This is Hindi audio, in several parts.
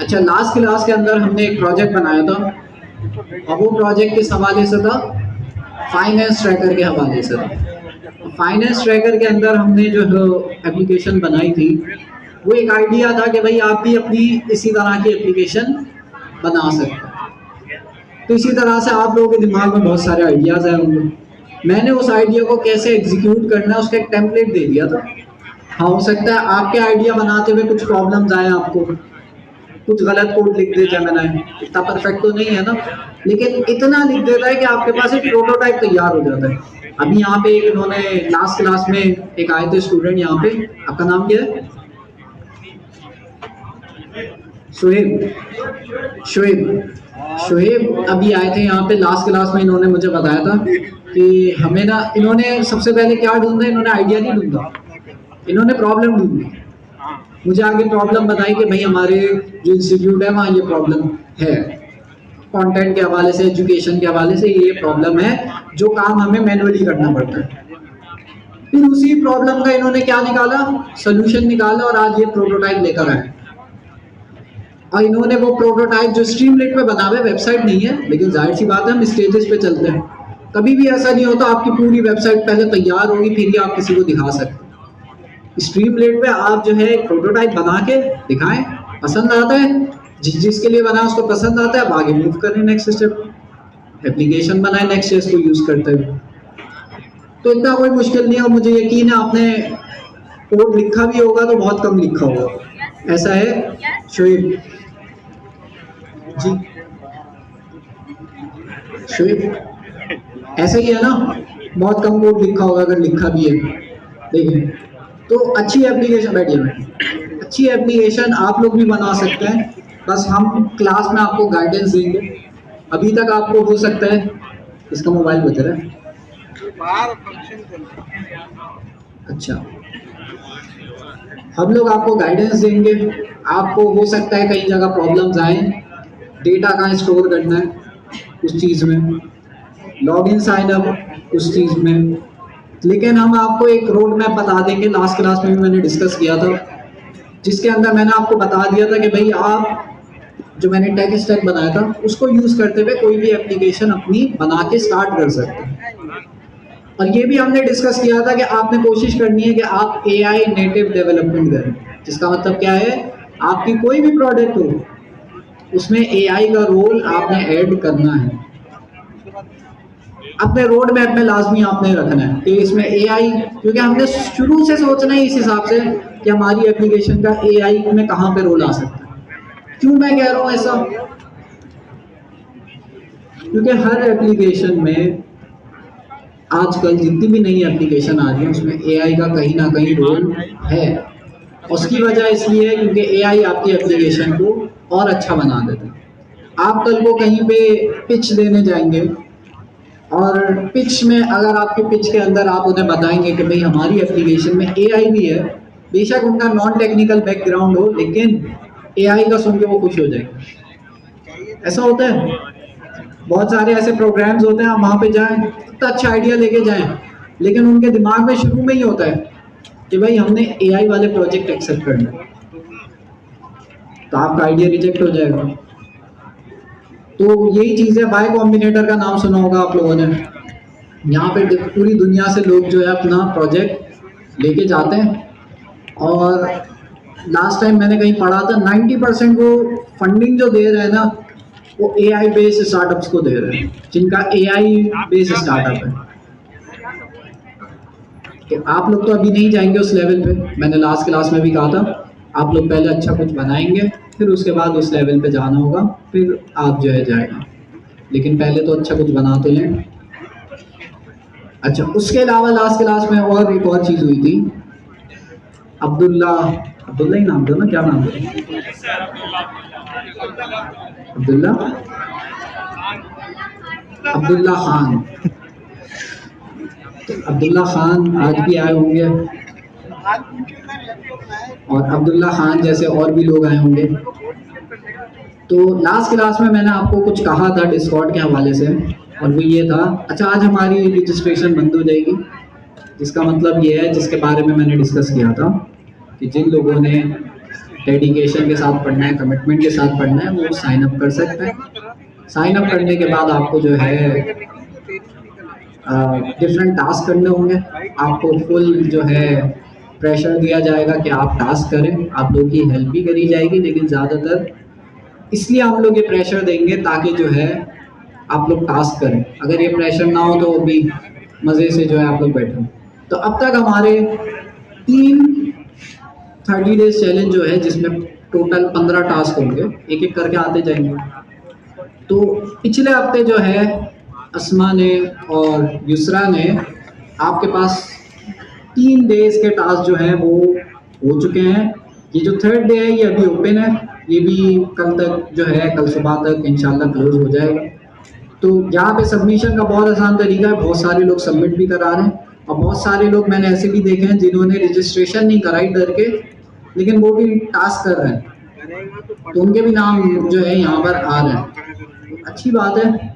अच्छा, लास्ट क्लास के अंदर हमने एक प्रोजेक्ट बनाया था और वो प्रोजेक्ट किस हवाले से था? फाइनेंस ट्रैकर के हवाले से था। फाइनेंस ट्रैकर के अंदर हमने जो एप्लीकेशन बनाई थी, वो एक आइडिया था कि भाई आप भी अपनी इसी तरह की एप्लीकेशन बना सकते हैं। तो इसी तरह से आप लोगों के दिमाग में बहुत सारे आइडियाज़ आए होंगे। मैंने उस आइडिया को कैसे एग्जीक्यूट करना है उसका एक टेम्पलेट दे दिया था। हाँ, हो सकता है आपके आइडिया बनाते हुए कुछ प्रॉब्लम्स आए आपको, कुछ गलत कोड लिख देता है मैंने, इतना परफेक्ट तो नहीं है ना, लेकिन इतना लिख देता है कि आपके पास एक प्रोटोटाइप तैयार हो जाता है। अभी यहाँ पे एक इन्होंने लास्ट क्लास में एक आए थे स्टूडेंट यहाँ पे, आपका नाम क्या है? शुएब। शुएब शुएब अभी आए थे यहाँ पे लास्ट क्लास में। इन्होंने मुझे बताया था कि हमें ना, इन्होंने सबसे पहले क्या ढूंढा, इन्होंने आइडिया नहीं ढूंढा, इन्होंने प्रॉब्लम ढूंढी। मुझे आगे प्रॉब्लम बताई कि भाई हमारे जो इंस्टीट्यूट है वहाँ ये प्रॉब्लम है, कंटेंट के हवाले से, एजुकेशन के हवाले से ये प्रॉब्लम है, जो काम हमें मैनुअली करना पड़ता है। फिर उसी प्रॉब्लम का इन्होंने क्या निकाला, सोल्यूशन निकाला, और आज ये प्रोटोटाइप लेकर आए। और इन्होंने वो प्रोटोटाइप जो स्ट्रीमलेट पे बना हुआ है, वेबसाइट नहीं है, लेकिन जाहिर सी बात है हम स्टेजेस पे चलते हैं, कभी भी ऐसा नहीं होता आपकी पूरी वेबसाइट पहले तैयार होगी फिर ही आप किसी को दिखा सकते। स्ट्रीमलेट पे आप जो है एक प्रोटोटाइप बना के दिखाएं, पसंद आता है, जिसके लिए बना उसको पसंद आता है, अब आगे मूव करें नेक्स्ट स्टेप, एप्लीकेशन बनाए नेक्स्ट स्टेज को यूज करते हुए। तो इतना कोई मुश्किल नहीं है, और मुझे यकीन है आपने कोड लिखा भी होगा तो बहुत कम लिखा होगा, ऐसा है शोएब जी? शोएब ऐसा ही है ना, बहुत कम कोड लिखा होगा अगर लिखा भी है। देखिए, तो अच्छी एप्लीकेशन, बैठिए बैठिए, अच्छी एप्लीकेशन आप लोग भी बना सकते हैं, बस हम क्लास में आपको गाइडेंस देंगे। अभी तक आपको हो सकता है, इसका मोबाइल बज रहा है, अच्छा, हम लोग आपको गाइडेंस देंगे। आपको हो सकता है कई जगह प्रॉब्लम्स आए, डेटा कहाँ स्टोर करना है उस चीज़ में, लॉगिन साइन अप उस चीज़ में, लेकिन हम आपको एक रोड मैप बता देंगे। लास्ट क्लास में भी मैंने डिस्कस किया था, जिसके अंदर मैंने आपको बता दिया था कि भाई आप जो मैंने टेक स्टैक बनाया था उसको यूज़ करते हुए कोई भी एप्लीकेशन अपनी बना के स्टार्ट कर सकते हैं। और ये भी हमने डिस्कस किया था कि आपने कोशिश करनी है कि आप AI नेटिव डेवलपमेंट करें, जिसका मतलब क्या है, आपकी कोई भी प्रोडक्ट हो उसमें AI का रोल आपने ऐड करना है, अपने रोड मैप में लाजमी आपने रखना है कि इसमें AI, क्योंकि हमने शुरू से सोचना है इस हिसाब से कि हमारी एप्लीकेशन का AI में कहाँ पे रोल आ सकता है। क्यों मैं कह रहा हूँ ऐसा, क्योंकि हर एप्लीकेशन में आजकल जितनी भी नई एप्लीकेशन आ रही है उसमें AI का कहीं ना कहीं रोल है। उसकी वजह इसलिए है क्योंकि AI आपकी एप्लीकेशन को और अच्छा बना देता है। आप कल को कहीं पे पिच देने जाएंगे, और पिच में अगर आपके पिच के अंदर आप उन्हें बताएंगे कि भाई हमारी एप्लीकेशन में AI भी है, बेशक उनका नॉन टेक्निकल बैकग्राउंड हो, लेकिन AI का सुन के वो खुश हो जाएंगे। ऐसा होता है, बहुत सारे ऐसे प्रोग्राम्स होते हैं, आप वहाँ पे जाएं, इतना अच्छा आइडिया लेके जाएं, लेकिन उनके दिमाग में शुरू में ही होता है कि भाई हमने AI वाले प्रोजेक्ट एक्सेप्ट करना है, तो आपका आइडिया रिजेक्ट हो जाएगा। तो यही चीज़ है, बाय कॉम्बिनेटर का नाम सुना होगा आप लोगों ने। यहाँ पे पूरी दुनिया से लोग जो है अपना प्रोजेक्ट लेके जाते हैं, और लास्ट टाइम मैंने कहीं पढ़ा था 90% वो फंडिंग जो दे रहे हैं ना, वो AI बेस्ड स्टार्टअप्स को दे रहे हैं, जिनका AI बेस्ड स्टार्टअप है। कि आप लोग तो अभी नहीं जाएंगे उस लेवल पे, मैंने लास्ट क्लास में भी कहा था, आप लोग पहले अच्छा कुछ बनाएंगे, फिर उसके बाद उस लेवल पे जाना होगा, फिर आप जो है जाएगा, लेकिन पहले तो अच्छा कुछ बना तो लें। अच्छा, उसके अलावा लास्ट क्लास में और एक और चीज़ हुई थी, अब्दुल्ला अब्दुल्ला ही नाम था ना, क्या नाम था? अब्दुल्ला अब्दुल्ला खान। तो अब्दुल्ला खान आज भी आए होंगे, और अब्दुल्ला खान जैसे और भी लोग आए होंगे। तो लास्ट क्लास में मैंने आपको कुछ कहा था डिस्कॉर्ड के हवाले से, और वो ये था, अच्छा आज हमारी रजिस्ट्रेशन बंद हो जाएगी, जिसका मतलब ये है, जिसके बारे में मैंने डिस्कस किया था, कि जिन लोगों ने डेडिकेशन के साथ पढ़ना है, कमिटमेंट के साथ पढ़ना है, वो साइन अप कर सकते हैं। साइन अप करने के बाद आपको जो है डिफरेंट टास्क करने होंगे। आपको फुल जो है प्रेशर दिया जाएगा कि आप टास्क करें, आप लोग की हेल्प भी करी जाएगी, लेकिन ज़्यादातर इसलिए हम लोग ये प्रेशर देंगे ताकि जो है आप लोग टास्क करें। अगर ये प्रेशर ना हो तो भी मज़े से जो है आप लोग बैठे। तो अब तक हमारे 30 डेज चैलेंज जो है, जिसमें टोटल 15 टास्क होंगे, एक एक करके आते जाएंगे। तो पिछले हफ्ते जो है अस्मा ने और युसरा ने आपके पास 3 डेज के टास्क जो हैं वो हो चुके हैं। ये जो थर्ड डे है ये अभी ओपन है, ये भी कल तक जो है, कल सुबह तक इंशाल्लाह क्लोज हो जाएगा। तो यहाँ पे सबमिशन का बहुत आसान तरीका है, बहुत सारे लोग सबमिट भी करा रहे हैं, और बहुत सारे लोग मैंने ऐसे भी देखे हैं जिन्होंने रजिस्ट्रेशन नहीं कराई डर के, लेकिन वो भी टास्क कर रहे हैं, तो उनके भी नाम जो है यहाँ पर आ रहे हैं। अच्छी बात है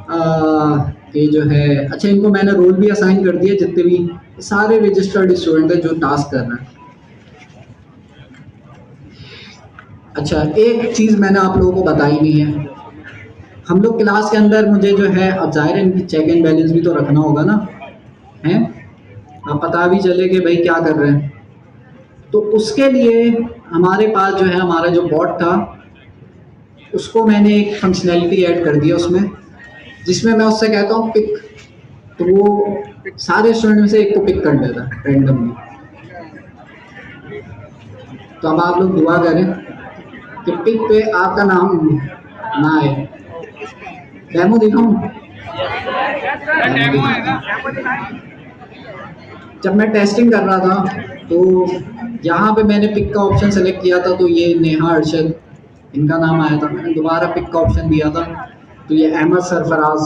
कि जो है, अच्छा इनको मैंने रोल भी असाइन कर दिया, जितने भी सारे रजिस्टर्ड स्टूडेंट हैं जो टास्क कर रहे हैं। अच्छा, एक चीज़ मैंने आप लोगों को बताई नहीं है, हम लोग क्लास के अंदर मुझे जो है, अब जाहिर है इनकी चेक एंड बैलेंस भी तो रखना होगा ना, हैं, अब पता भी चले कि भाई क्या कर रहे हैं। तो उसके लिए हमारे पास जो है, हमारा जो बॉट था उसको मैंने एक फंक्शनैलिटी ऐड कर दिया उसमें, जिसमें मैं उससे कहता हूँ पिक, तो वो सारे स्टूडेंट में से एक को पिक कर देता है रैंडमली। तो अब आप लोग दुआ करें कि पिक पे आपका नाम ना आए। डेमो दिखाऊं? जब मैं टेस्टिंग कर रहा था तो यहाँ पे मैंने पिक का ऑप्शन सेलेक्ट किया था, तो ये नेहा अरशद इनका नाम आया था। मैंने दोबारा पिक का ऑप्शन दिया था तो ये अहमद सरफराज,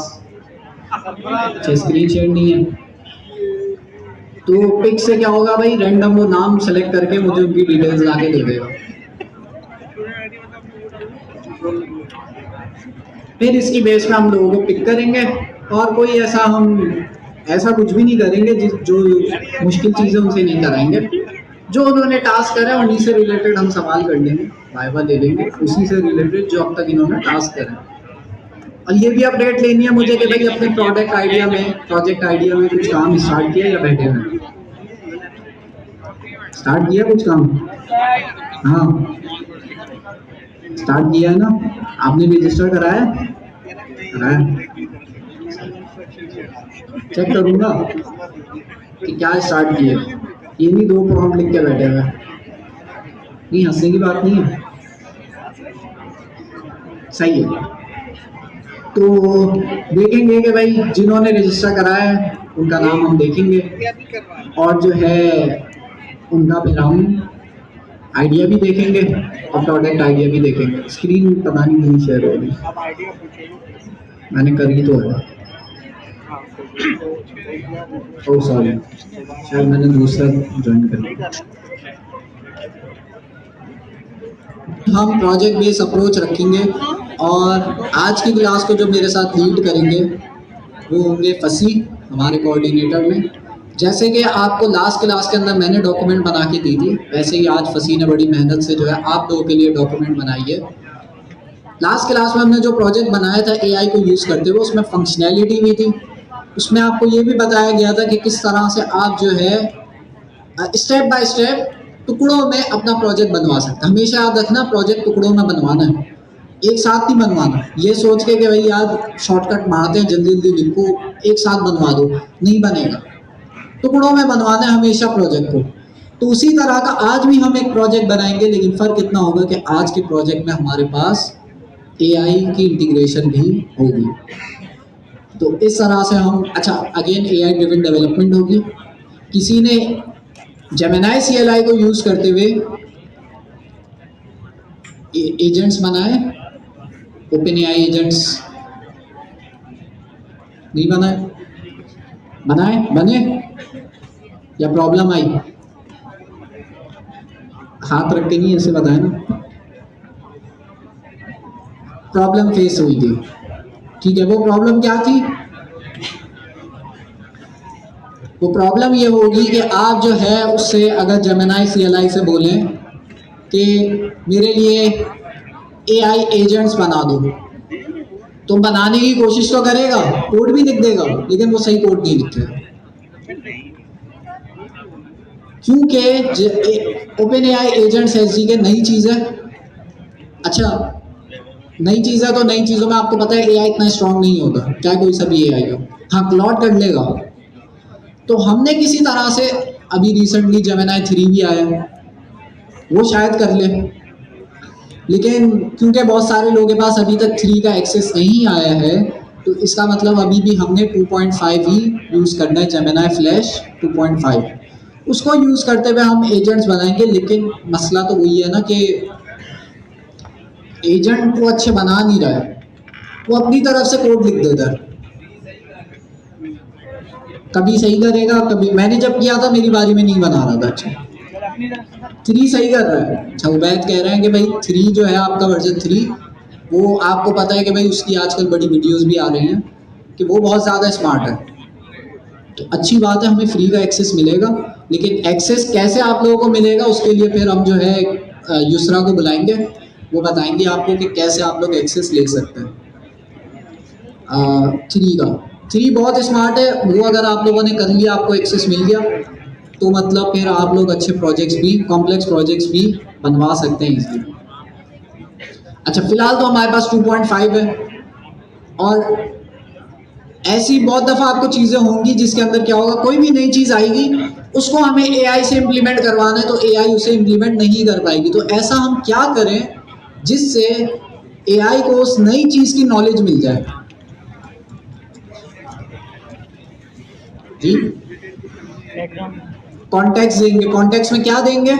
अच्छा स्क्रीन शेयर नहीं है। तो पिक से क्या होगा भाई, रैंडम वो नाम सेलेक्ट करके मुझे उनकी डिटेल्स ला के दे देगा। फिर इसकी बेस में हम लोगों को पिक करेंगे, और कोई ऐसा कुछ भी नहीं करेंगे जो मुश्किल चीज़ें उनसे नहीं कराएंगे। जो उन्होंने टास्क करा है उन्हीं से रिलेटेड हम सवाल कर लेंगे, वाइवा ले लेंगे उसी से रिलेटेड जो अब तक इन्होंने टास्क करा है। और ये भी अपडेट लेनी है मुझे कि भाई अपने प्रोजेक्ट आइडिया में कुछ काम स्टार्ट किया या बैठे हुए? स्टार्ट किया कुछ काम? हाँ स्टार्ट किया है ना, आपने रजिस्टर कराया? चेक करूंगा कि क्या स्टार्ट किया। ये नहीं 2 प्रॉम्प्ट लिख के बैठे हुए, नहीं हंसने की बात नहीं है, सही है। तो देखेंगे कि भाई जिन्होंने रजिस्टर कराया है उनका नाम हम देखेंगे, और जो है उनका फिर हम आइडिया भी देखेंगे और प्रोडक्ट आइडिया भी देखेंगे। स्क्रीन पता नहीं शेयर होगी, मैंने करी तो है, ओह सॉरी शायद मैंने दूसरा ज्वाइन कर लिया। हम प्रोजेक्ट बेस्ड अप्रोच रखेंगे, और आज की क्लास को जो मेरे साथ लीड करेंगे वो होंगे फसी, हमारे कोऑर्डिनेटर में। जैसे कि आपको लास्ट क्लास के अंदर मैंने डॉक्यूमेंट बना के दी थी, वैसे ही आज फसी ने बड़ी मेहनत से जो है आप लोगों के लिए डॉक्यूमेंट बनाई है। लास्ट क्लास में हमने जो प्रोजेक्ट बनाया था एआई को यूज़ करते हुए, उसमें फंक्शनैलिटी भी थी, उसमें आपको ये भी बताया गया था कि किस तरह से आप जो है स्टेप बाय स्टेप टुकड़ों में अपना प्रोजेक्ट बनवा सकते हैं। हमेशा याद रखना प्रोजेक्ट टुकड़ों में बनवाना है, एक साथ नहीं बनवाना। ये सोच के कि भाई यार शॉर्टकट मारते हैं, जल्दी जल्दी लिखो, एक साथ बनवा दो, नहीं बनेगा। टुकड़ों में बनवाना है हमेशा प्रोजेक्ट को। तो उसी तरह का आज भी हम एक प्रोजेक्ट बनाएंगे, लेकिन फ़र्क इतना होगा कि आज के प्रोजेक्ट में हमारे पास एआई की इंटीग्रेशन भी होगी। तो इस तरह से हम, अच्छा अगेन एआई ड्रिवन डेवलपमेंट होगी। किसी ने जेमिनी CLI को यूज़ करते हुए एजेंट्स बनाए, ओपन एआई एजेंट्स नहीं बने या प्रॉब्लम आई? हाथ रख के नहीं ऐसे बताए ना, प्रॉब्लम फेस हुई थी, ठीक है। वो प्रॉब्लम क्या थी? वो प्रॉब्लम ये होगी कि आप जो है उससे अगर जेमिनी CLI से बोलें कि मेरे लिए एआई एजेंट्स बना दो, तो बनाने की कोशिश तो करेगा, कोड भी लिख देगा, लेकिन वो सही कोड नहीं लिखेगा, क्योंकि ओपन एआई एजेंट्स एसडीके नई चीज़ है। अच्छा, नई चीज़ है तो नई चीज़ों में आपको पता है एआई इतना स्ट्रांग नहीं होता, चाहे कोई सा भी एआई हो। हाँ, क्लॉड कर लेगा। तो हमने किसी तरह से, अभी रिसेंटली जेमिनी 3 भी आया, वो शायद कर ले, लेकिन क्योंकि बहुत सारे लोगों के पास अभी तक 3 का एक्सेस नहीं आया है, तो इसका मतलब अभी भी हमने 2.5 ही यूज़ करना है, जेमिनी फ्लैश 2.5। उसको यूज़ करते हुए हम एजेंट्स बनाएंगे, लेकिन मसला तो वही है ना कि एजेंट वो अच्छे बना नहीं रहा है, वो अपनी तरफ से कोड लिख देता है, कभी सही करेगा, कभी, मैंने जब किया था मेरी बारी में नहीं बना रहा था अच्छा। 3 सही कर रहा है। अच्छा, उबैद कह रहे हैं कि भाई 3 जो है आपका वर्जन 3, वो आपको पता है कि भाई उसकी आजकल बड़ी वीडियोस भी आ रही हैं कि वो बहुत ज़्यादा स्मार्ट है, तो अच्छी बात है, हमें फ्री का एक्सेस मिलेगा। लेकिन एक्सेस कैसे आप लोगों को मिलेगा, उसके लिए फिर हम जो है युसरा को बुलाएंगे, वो बताएंगे आपको कि कैसे आप लोग एक्सेस ले सकते हैं 3 का। 3 बहुत स्मार्ट है, वो अगर आप लोगों ने कर लिया, आपको एक्सेस मिल गया, तो मतलब फिर आप लोग अच्छे प्रोजेक्ट्स भी, कॉम्प्लेक्स प्रोजेक्ट्स भी बनवा सकते हैं इसलिए। अच्छा, फिलहाल तो हमारे पास 2.5 है, और ऐसी बहुत दफ़ा आपको चीज़ें होंगी जिसके अंदर क्या होगा, कोई भी नई चीज़ आएगी, उसको हमें एआई से इम्प्लीमेंट करवाना है, तो एआई उसे इम्प्लीमेंट नहीं कर पाएगी। तो ऐसा हम क्या करें जिससे एआई को उस नई चीज़ की नॉलेज मिल जाए? जी, कॉन्टेक्स्ट देंगे। कॉन्टेक्स्ट में क्या देंगे?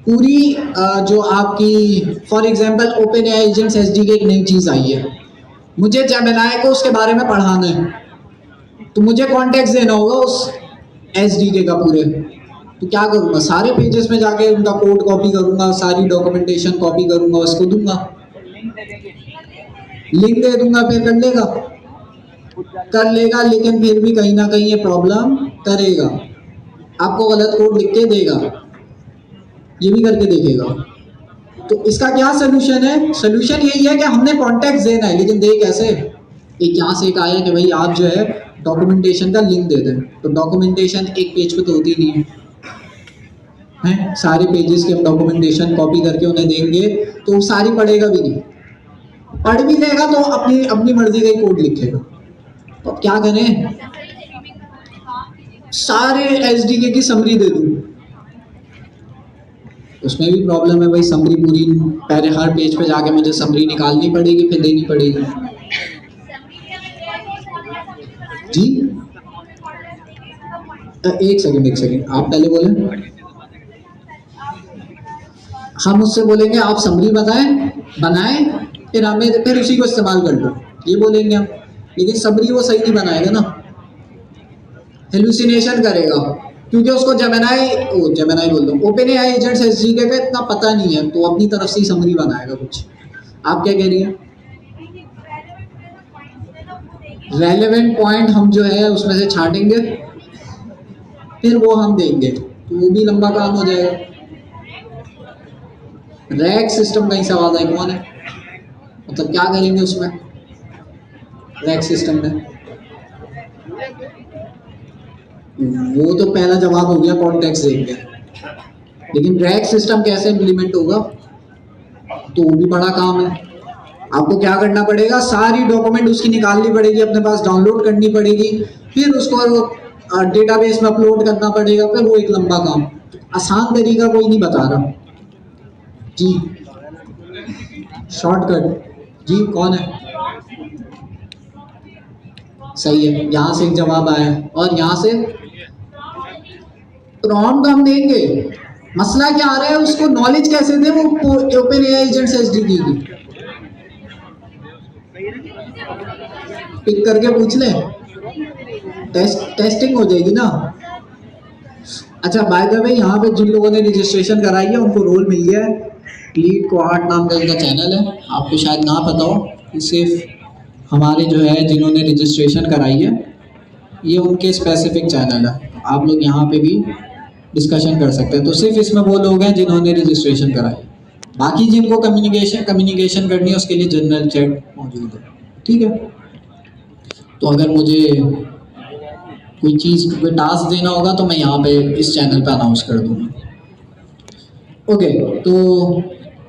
पूरी जो आपकी, for example open AI agents SDK एक नई चीज़ आई है, मुझे जेमिनी को उसके बारे में पढ़ाना है, तो मुझे कॉन्टेक्स्ट देना होगा उस एसडीके का पूरे। तो क्या करूँगा, सारे पेजेस में जाके उनका कोड कॉपी करूँगा, सारी डॉक्यूमेंटेशन कॉपी करूँगा, उसको दूंगा, लिंक दे दूंगा, फिर कर लेगा, लेकिन फिर भी कहीं ना कहीं ये प्रॉब्लम करेगा, आपको गलत कोड लिख के देगा, ये भी करके देखेगा। तो इसका क्या सोल्यूशन है? सोल्यूशन यही है कि हमने कॉन्टेक्स्ट देना है, लेकिन दे कैसे? एक यहाँ से एक आया कि भाई आप जो है डॉक्यूमेंटेशन का लिंक दे दें, तो डॉक्यूमेंटेशन एक पेज पे तो होती नहीं है, सारे पेजेस के हम डॉक्यूमेंटेशन कॉपी करके उन्हें देंगे तो वो सारी पढ़ेगा भी नहीं, पढ़ भी लेगा तो अपनी अपनी मर्जी का ही कोड लिखेगा। तो अब क्या करें, सारे एसडीके की समरी दे दूं, उसमें भी प्रॉब्लम है भाई, समरी पूरी, पहले हर पेज पे जाके मुझे समरी निकालनी पड़ेगी, फिर देनी पड़ेगी। जी, एक सेकंड, आप पहले बोले, हम उससे बोलेंगे आप समरी बनाएं, फिर उसी को इस्तेमाल कर लो, ये बोलेंगे हम, लेकिन समरी वो सही नहीं बनाएगा ना, हेलुसिनेशन करेगा, क्योंकि उसको जेमिनी बोल दो, ओपन एआई एजेंट्स एसडीके का इतना पता नहीं है, तो अपनी तरफ से ही समरी बनाएगा कुछ। आप क्या कह रही हैं? रेलेवेंट पॉइंट हम जो है उसमें से छाटेंगे, फिर वो हम देंगे, तो वो भी लंबा काम हो जाएगा। रैक सिस्टम का ही सवाल है, कौन है, मतलब क्या करेंगे उसमें रैक सिस्टम में? वो तो पहला जवाब हो गया, कॉन्टेक्स्ट देंगे, लेकिन रैक सिस्टम कैसे इम्प्लीमेंट होगा, तो वो भी बड़ा काम है। आपको क्या करना पड़ेगा, सारी डॉक्यूमेंट उसकी निकालनी पड़ेगी, अपने पास डाउनलोड करनी पड़ेगी, फिर उसको डेटाबेस में अपलोड करना पड़ेगा, फिर वो एक लंबा काम। आसान तरीका कोई नहीं बता रहा जी, शॉर्टकट जी, कौन है? सही है, यहाँ से एक जवाब आया, और यहाँ से प्रॉम्प्ट हम देंगे। मसला क्या आ रहा है, उसको नॉलेज कैसे दे, वो ओपन एआई एजेंट्स एसडीके की पिक करके पूछ ले, टेस्टिंग हो जाएगी ना। अच्छा, बाय द वे, यहाँ पे जिन लोगों ने रजिस्ट्रेशन कराई है उनको रोल मिल गया है, लीड क्वाड नाम का इनका चैनल है, आपको शायद ना पता हो, ये सिर्फ हमारे जो है जिन्होंने रजिस्ट्रेशन कराई है, ये उनके स्पेसिफिक चैनल है, आप लोग यहाँ पे भी डिस्कशन कर सकते हैं। तो सिर्फ इसमें वो लोग हैं जिन्होंने रजिस्ट्रेशन कराई, बाकी जिनको कम्युनिकेशन करनी है उसके लिए जनरल चैट मौजूद है। ठीक है, तो अगर मुझे कोई चीज़ कोई टास्क देना होगा तो मैं यहाँ पे इस चैनल पे अनाउंस कर दूँगा। ओके, तो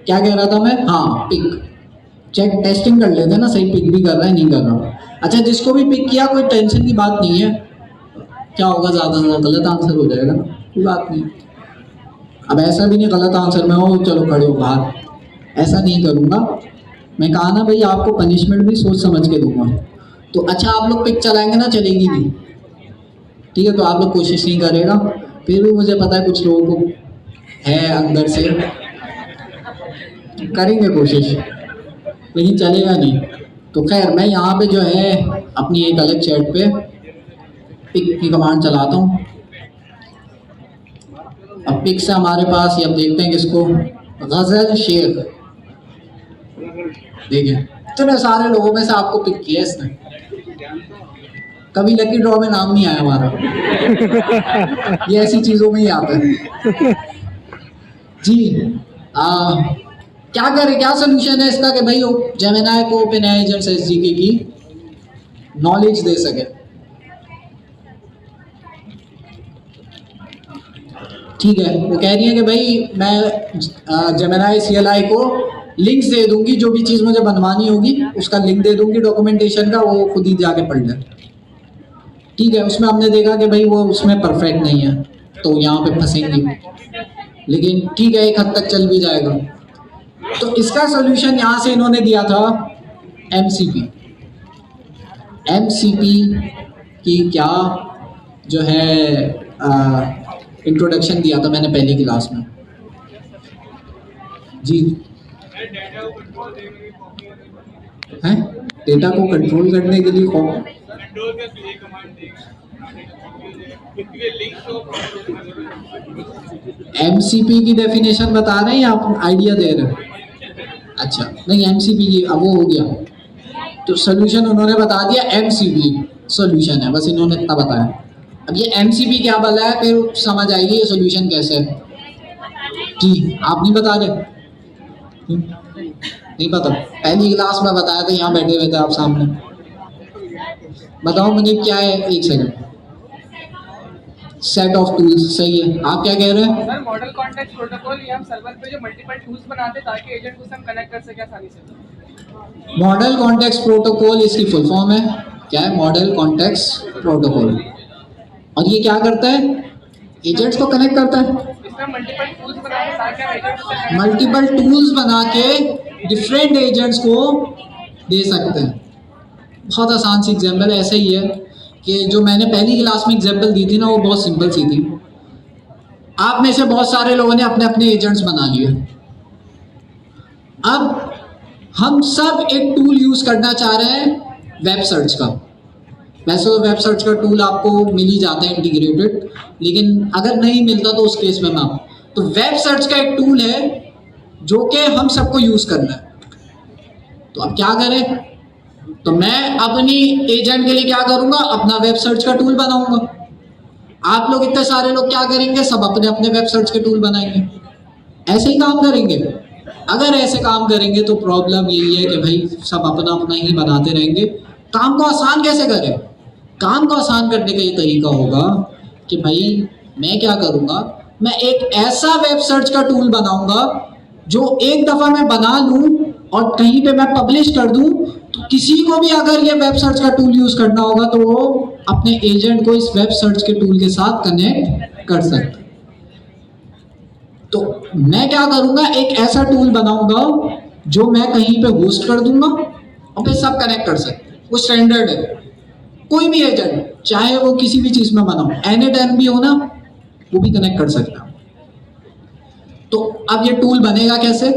क्या कह रहा था मैं? हाँ, पिक चेक टेस्टिंग कर लेते हैं ना, सही पिक भी कर रहा है नहीं कर रहा। अच्छा, जिसको भी पिक किया कोई टेंशन की बात नहीं है, क्या होगा ज़्यादा से ज़्यादा गलत आंसर हो जाएगा ना, कोई बात नहीं। अब ऐसा भी नहीं गलत आंसर में हो चलो खड़े हो बाहर, ऐसा नहीं करूँगा मैं। कहा ना भाई आपको पनिशमेंट भी सोच समझ के दूंगा। तो अच्छा आप लोग पिक चलाएंगे ना, चलेगी नहीं, ठीक है, तो आप लोग कोशिश नहीं करेगा, फिर भी मुझे पता है कुछ लोगों को है अंदर से करेंगे कोशिश, लेकिन चलेगा नहीं। तो खैर मैं यहाँ पे जो है अपनी एक अलग चैट पे पिक की कमांड चलाता हूँ। अब पिक से हमारे पास ये अब देखते हैं किसको, गजल शेख, देखिए इतने सारे लोगों में से आपको पिक किया इसने, कभी लकी ड्रॉ में नाम नहीं आया हमारा ये ऐसी चीजों में ही आता है जी। क्या करें, क्या सोल्यूशन है इसका कि भाई जेमिनी को ओपनएआई एजेंट्स एसडीके की नॉलेज दे सके। ठीक है, वो कह रही है कि भाई मैं जेमिनी सीएलआई को लिंक्स दे दूंगी, जो भी चीज़ मुझे बनवानी होगी उसका लिंक दे दूंगी डॉक्यूमेंटेशन का, वो खुद ही जाके पढ़ ले। ठीक है, उसमें हमने देखा कि भाई वो उसमें परफेक्ट नहीं है तो यहाँ पे फंसेंगी, लेकिन ठीक है एक हद तक चल भी जाएगा। तो इसका सोल्यूशन यहाँ से इन्होंने दिया था एमसीपी। एमसीपी की क्या जो है इंट्रोडक्शन दिया था मैंने पहली क्लास में जी। हैं डेटा को कंट्रोल करने के लिए कौन, एमसीपी की डेफिनेशन बता रहे हैं या आप आइडिया दे रहे हैं? अच्छा नहीं, एमसीपी की अब वो हो गया, तो सोल्यूशन उन्होंने बता दिया एमसीपी सोल्यूशन है, बस इन्होंने इतना बताया। अब ये एमसीपी क्या बोला है फिर समझ आएगी ये सोल्यूशन कैसे है जी। आप नहीं बता रहे? नहीं पता, पहली क्लास में बताया था, यहाँ बैठे हुए थे आप सामने। बताओ मुझे क्या है, एक सेकंड। सेट ऑफ टूल्स, सही है। आप क्या कह रहे हैं? सर मॉडल कॉन्टेक्स्ट प्रोटोकॉल, ये हम सर्वर पे जो मल्टीपल टूल्स बनाते हैं ताकि एजेंट को हम कनेक्ट कर सके आसानी से। मॉडल कॉन्टेक्स्ट प्रोटोकॉल इसकी फुल फॉर्म है, क्या है? Model context protocol. और ये क्या करता है? एजेंट्स को कनेक्ट करता है। इसमें मल्टीपल टूल्स बना के ताकि हम एजेंट को मल्टीपल टूल्स बना के डिफरेंट एजेंट्स को दे सकते हैं। बहुत आसान सी एग्जाम्पल ऐसा ही है कि जो मैंने पहली क्लास में एग्जाम्पल दी थी ना, वो बहुत सिंपल सी थी। आप में से बहुत सारे लोगों ने अपने अपने एजेंट्स बना लिए। अब हम सब एक टूल यूज करना चाह रहे हैं वेब सर्च का। वैसे तो वेब सर्च का टूल आपको मिल ही जाता है इंटीग्रेटेड, लेकिन अगर नहीं मिलता तो उस केस में मैं तो वेब सर्च का एक टूल है जो कि हम सबको यूज करना है। तो अब क्या करें? तो मैं अपनी एजेंट के लिए क्या करूंगा? अपना वेब सर्च का टूल बनाऊंगा। आप लोग इतने सारे लोग क्या करेंगे? सब अपने अपने वेब सर्च के टूल बनाएंगे। ऐसे ही काम करेंगे। अगर ऐसे काम करेंगे तो प्रॉब्लम यही है कि भाई सब अपना अपना ही बनाते रहेंगे। काम को आसान कैसे करें? काम को आसान करने का ये तरीका होगा कि भाई मैं क्या करूंगा, मैं एक ऐसा वेब सर्च का टूल बनाऊंगा जो एक दफा मैं बना लूं और कहीं पे मैं पब्लिश कर दूं, तो किसी को भी अगर ये वेब सर्च का टूल यूज करना होगा तो वो अपने एजेंट को इस वेब सर्च के टूल के साथ कनेक्ट कर सकता है। तो मैं क्या करूंगा, एक ऐसा टूल बनाऊंगा जो मैं कहीं पे होस्ट कर दूंगा और फिर सब कनेक्ट कर सकते हैं। वो स्टैंडर्ड है। कोई भी एजेंट चाहे वो किसी भी चीज में बनाओ, एनीटाइम भी हो ना, वो भी कनेक्ट कर सकता है। तो अब ये टूल बनेगा कैसे?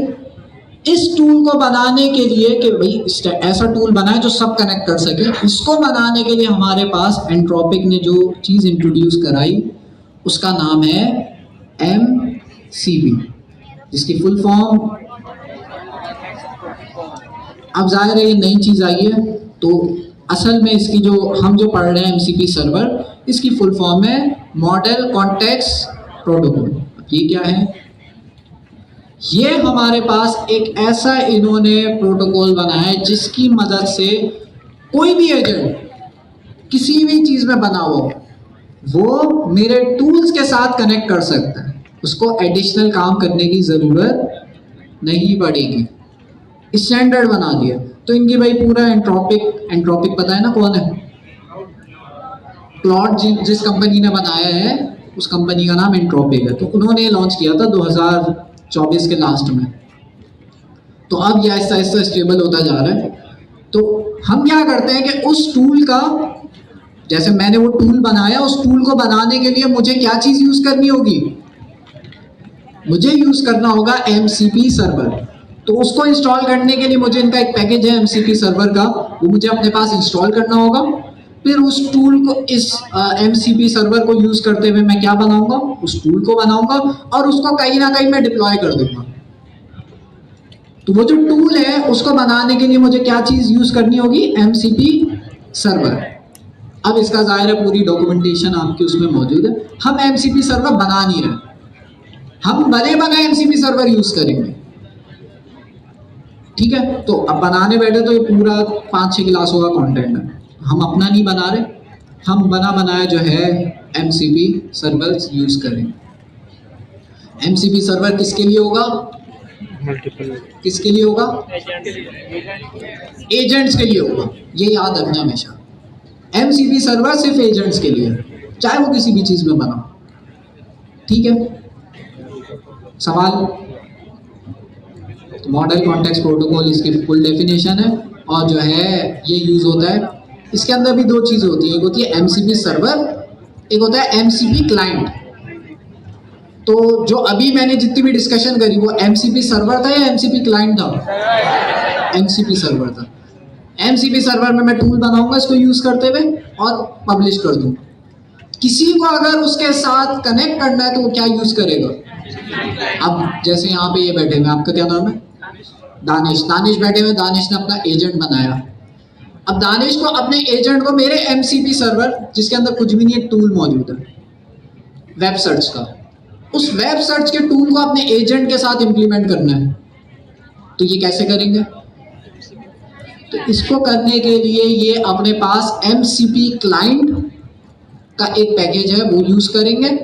इस टूल को बनाने के लिए कि भाई ऐसा टूल बनाए जो सब कनेक्ट कर सके, इसको बनाने के लिए हमारे पास एंट्रोपिक ने जो चीज इंट्रोड्यूस कराई उसका नाम है MCP, जिसकी फुल फॉर्म, अब जाहिर है ये नई चीज आई है तो असल में इसकी जो हम जो पढ़ रहे हैं MCP सर्वर, इसकी फुल फॉर्म है मॉडल कॉन्टेक्स्ट प्रोटोकॉल। ये क्या है? ये हमारे पास एक ऐसा इन्होंने प्रोटोकॉल बनाया है जिसकी मदद से कोई भी एजेंट किसी भी चीज में बना हो वो मेरे टूल्स के साथ कनेक्ट कर सकता है, उसको एडिशनल काम करने की जरूरत नहीं पड़ेगी। स्टैंडर्ड बना दिया। तो इनकी भाई पूरा एंट्रोपिक पता है ना कौन है? क्लॉड जिस कंपनी ने बनाया है उस कंपनी का नाम एंट्रोपिक है। तो उन्होंने लॉन्च किया था 2024 के लास्ट में। तो अब ये आहिस्ता आहिस्ता स्टेबल होता जा रहा है। तो हम क्या करते हैं कि उस टूल का, जैसे मैंने वो टूल बनाया, उस टूल को बनाने के लिए मुझे क्या चीज यूज करनी होगी? मुझे यूज करना होगा MCP सर्वर। तो उसको इंस्टॉल करने के लिए मुझे इनका एक पैकेज है MCP सर्वर का, वो मुझे अपने पास इंस्टॉल करना होगा। फिर उस टूल को, इस MCP सर्वर को यूज करते हुए मैं क्या बनाऊंगा? उस टूल को बनाऊंगा और उसको कहीं ना कहीं मैं डिप्लॉय कर दूंगा। तो वो जो टूल है उसको बनाने के लिए मुझे क्या चीज यूज करनी होगी? MCP server. अब इसका जाहिर है पूरी डॉक्यूमेंटेशन आपकी उसमें मौजूद है। हम MCP सर्वर बना नहीं रहे, हम बने बनाए MCP सर्वर यूज करेंगे। ठीक है, तो अब बनाने बैठे तो ये पूरा 5-6 क्लासों का कंटेंट है, हम अपना नहीं बना रहे, हम बना बनाया जो है MCP सर्वर यूज करेंगे। MCP सर्वर किसके लिए होगा? किसके लिए होगा? एजेंट्स के लिए होगा। ये याद रखना हमेशा, MCP सर्वर सिर्फ एजेंट्स के लिए, चाहे वो किसी भी चीज में बना। ठीक है, सवाल? मॉडल कॉन्टेक्स्ट प्रोटोकॉल इसकी फुल डेफिनेशन है और जो है ये यूज होता है। इसके अंदर भी दो चीजें होती हैं, एक होती है MCP सर्वर, एक होता है MCP क्लाइंट। तो जो अभी मैंने जितनी भी डिस्कशन करी वो MCP सर्वर था या MCP क्लाइंट था? MCP सर्वर था। MCP सर्वर में मैं टूल बनाऊंगा इसको यूज करते हुए और पब्लिश कर दूंगा। किसी को अगर उसके साथ कनेक्ट करना है तो वो क्या यूज करेगा? अब जैसे यहाँ पे ये बैठे हुए, आपका क्या नाम है? दानिश बैठे हुए, दानिश ने अपना एजेंट बनाया। अब दानिश को अपने एजेंट को मेरे MCP सर्वर, जिसके अंदर कुछ भी नहीं है, टूल मौजूद है वेब सर्च का, उस वेब सर्च के टूल को अपने एजेंट के साथ इंप्लीमेंट करना है। तो ये कैसे करेंगे? तो इसको करने के लिए ये अपने पास MCP क्लाइंट का एक पैकेज है वो यूज करेंगे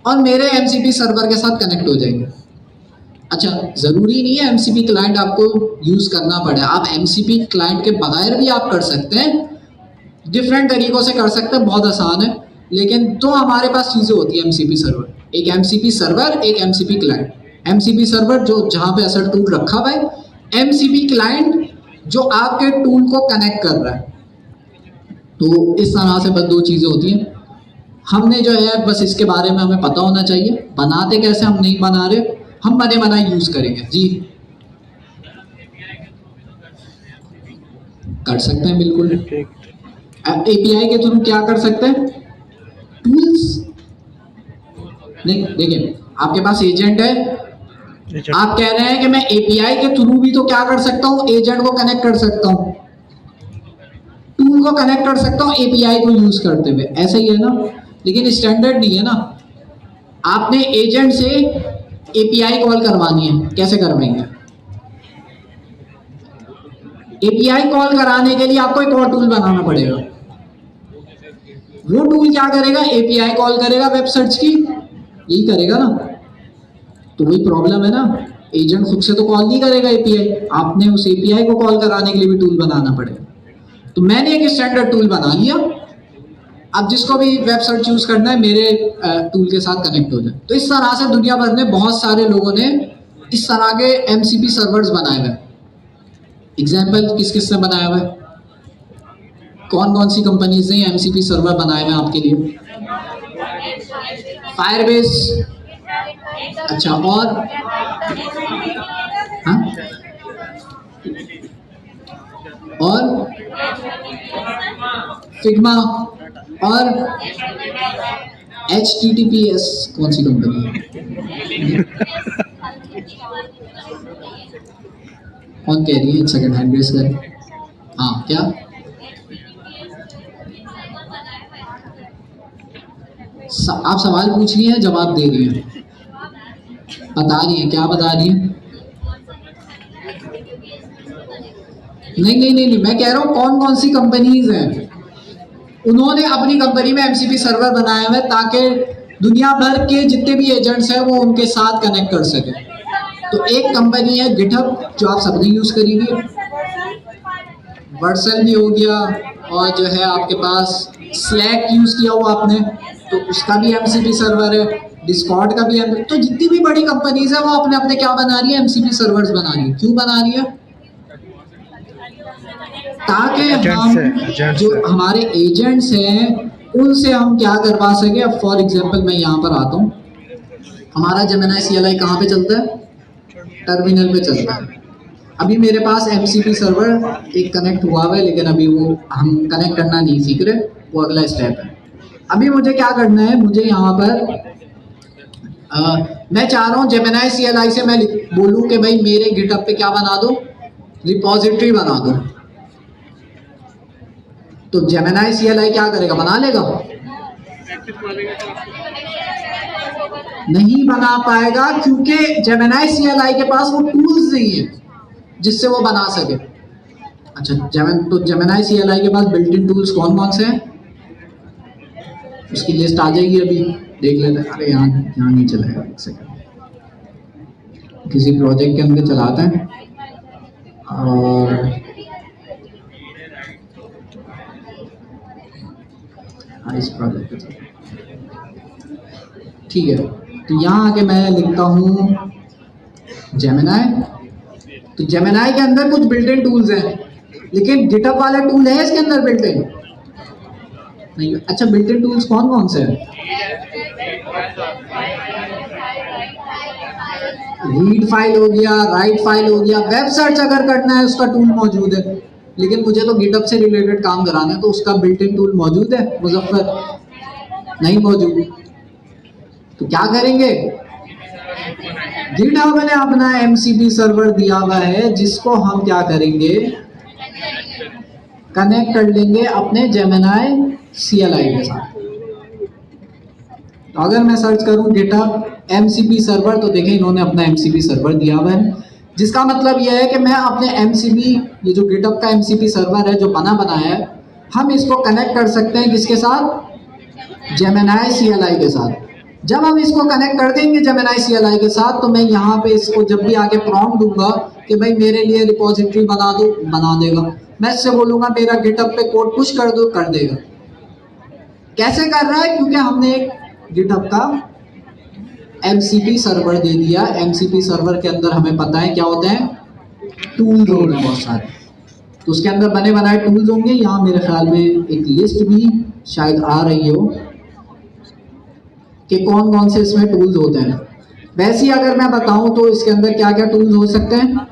और मेरे MCP सर्वर के साथ कनेक्ट हो जाएंगे। अच्छा, जरूरी नहीं है MCP क्लाइंट आपको यूज करना पड़े, आप MCP क्लाइंट के बगैर भी आप कर सकते हैं, डिफरेंट तरीकों से कर सकते हैं, बहुत आसान है। लेकिन तो हमारे पास चीजें होती है MCP सर्वर, एक MCP सर्वर, एक MCP क्लाइंट। MCP सर्वर जो जहां पे असर टूल रखा हुआ है, MCP क्लाइंट जो आपके टूल को कनेक्ट कर रहा है। तो इस तरह से बस दो चीजें होती हैं। हमने जो है बस इसके बारे में हमें पता होना चाहिए, बनाते कैसे हम नहीं बना रहे, हम बने बनाए यूज करेंगे। जी कर सकते हैं बिल्कुल। API के थ्रू क्या कर सकते हैं? टूल्स नहीं, देखिए आपके पास एजेंट है, आप कह रहे हैं कि मैं API के थ्रू भी तो क्या कर सकता हूं? एजेंट को कनेक्ट कर सकता हूं, टूल को कनेक्ट कर सकता हूं API को यूज करते हुए, ऐसा ही है ना? लेकिन स्टैंडर्ड नहीं है ना। आपने एजेंट से API कॉल करवानी है, कैसे करवाएंगे? API कॉल कराने के लिए आपको एक और टूल बनाना पड़ेगा। वो टूल क्या करेगा? API कॉल करेगा वेब सर्च की, यही करेगा ना। तो वही प्रॉब्लम है ना, एजेंट खुद से तो कॉल नहीं करेगा API, आपने उस API को कॉल कराने के लिए भी टूल बनाना पड़ेगा। तो मैंने एक स्टैंडर्ड टूल बना लिया, अब जिसको भी वेब सर्च यूज करना है मेरे टूल के साथ कनेक्ट हो जाए। तो इस तरह से दुनिया भर में बहुत सारे लोगों ने इस तरह के MCP सर्वर्स बनाए हुए। एग्जाम्पल किस किस ने बनाया हुआ है? कौन कौन सी कंपनीज ने MCP सर्वर बनाए हुए आपके लिए? फायरबेस, अच्छा, और हाँ, और फिग्मा, और HTTPS कौन सी कंपनी है? कौन कह रही है? एक सेकंड, हैंड रेस करें। हाँ, क्या? आप सवाल पूछ रही हैं, जवाब दे रही हैं, बता रही हैं, क्या बता रही हैं? नहीं, मैं कह रहा हूँ कौन कौन सी कंपनीज हैं उन्होंने अपनी कंपनी में एमसीपी सर्वर बनाए हुए ताकि दुनिया भर के जितने भी एजेंट्स हैं वो उनके साथ कनेक्ट कर सके। तो एक कंपनी है गिटहब जो आप सबने यूज करेंगे, वर्सल भी हो गया, और जो है आपके पास स्लैक यूज किया हुआ आपने तो उसका भी एमसीपी सर्वर है, डिस्कॉर्ड का भी है। तो जितनी भी बड़ी कंपनीज है वो अपने अपने क्या बना रही है, एमसीपी सर्वर्स बना रही है। क्यों बना रही है? ताकि हम जो हमारे एजेंट्स हैं उनसे हम क्या करवा सके। अब फॉर एग्जांपल मैं यहाँ पर आता हूँ, हमारा जेमिनी CLI कहाँ पे चलता है? टर्मिनल पे चलता है। अभी मेरे पास एमसीपी सर्वर एक कनेक्ट हुआ है, लेकिन अभी वो हम कनेक्ट करना नहीं सीख रहे, वो अगला स्टेप है। अभी मुझे क्या करना है, मुझे यहाँ पर मैं चाह रहा हूँ जेमिनी CLI से मैं बोलूँ कि भाई मेरे गिटहब पे क्या बना दो, रिपोजिटरी बना दो। तो जेमिनी CLI क्या करेगा, बना लेगा? नहीं बना पाएगा, क्योंकि जेमिनी CLI के पास वो टूल्स नहीं है जिससे वो बना सके। अच्छा, तो जेमिनी CLI के पास बिल्ट इन टूल्स कौन कौन से हैं? उसकी लिस्ट आ जाएगी, अभी देख लेते हैं। अरे यहाँ नहीं चलेगा, एक सेकंड, किसी प्रोजेक्ट के अंदर चलाते हैं। और इस प्रोजेक्ट पे ठीक है, तो यहाँ आके मैं लिखता हूँ जेमिनी। तो जेमिनी के अंदर कुछ बिल्ट इन टूल्स हैं, लेकिन गिटहब वाले टूल है इसके अंदर बिल्ट इन नहीं। अच्छा, बिल्ट इन टूल्स कौन कौन से हैं? रीड फाइल हो गया, राइट फाइल हो गया, वेब सर्च अगर करना है उसका टूल मौजूद है, लेकिन मुझे तो गिटहब से रिलेटेड काम कराना है तो उसका बिल्ट इन टूल मौजूद है? मुजफ्फर नहीं मौजूद। तो क्या करेंगे, गिटहब ने अपना एमसीपी सर्वर दिया हुआ है जिसको हम क्या करेंगे, कनेक्ट कर लेंगे अपने जेमिनी CLI के साथ। तो अगर मैं सर्च करूं गिटहब एमसीपी सर्वर, तो देखें इन्होंने अपना एमसीपी सर्वर दिया हुआ है, जिसका मतलब यह है कि मैं अपने एमसीपी, ये जो गिटहब का एमसीपी सर्वर है जो बनाया है, हम इसको कनेक्ट कर सकते हैं किसके साथ, जेमिनी CLI के साथ। जब हम इसको कनेक्ट कर देंगे जेमिनी CLI के साथ, तो मैं यहाँ पे इसको जब भी आगे प्रॉम्प्ट दूंगा कि भाई मेरे लिए रिपोजिटरी बना दो, बना देगा। मैं इससे बोलूँगा मेरा गिटहब पे कोड पुश कर दो, कर देगा। कैसे कर रहा है, क्योंकि हमने एक गिटहब का एमसीपी सर्वर दे दिया। एमसीपी सर्वर के अंदर हमें पता है क्या होता है, टूल्स होते हैं बहुत सारे, तो उसके अंदर बने बनाए टूल्स होंगे। यहाँ मेरे ख्याल में एक लिस्ट भी शायद आ रही हो कि कौन कौन से इसमें टूल्स होते हैं। वैसे ही अगर मैं बताऊं तो इसके अंदर क्या क्या टूल्स हो सकते हैं,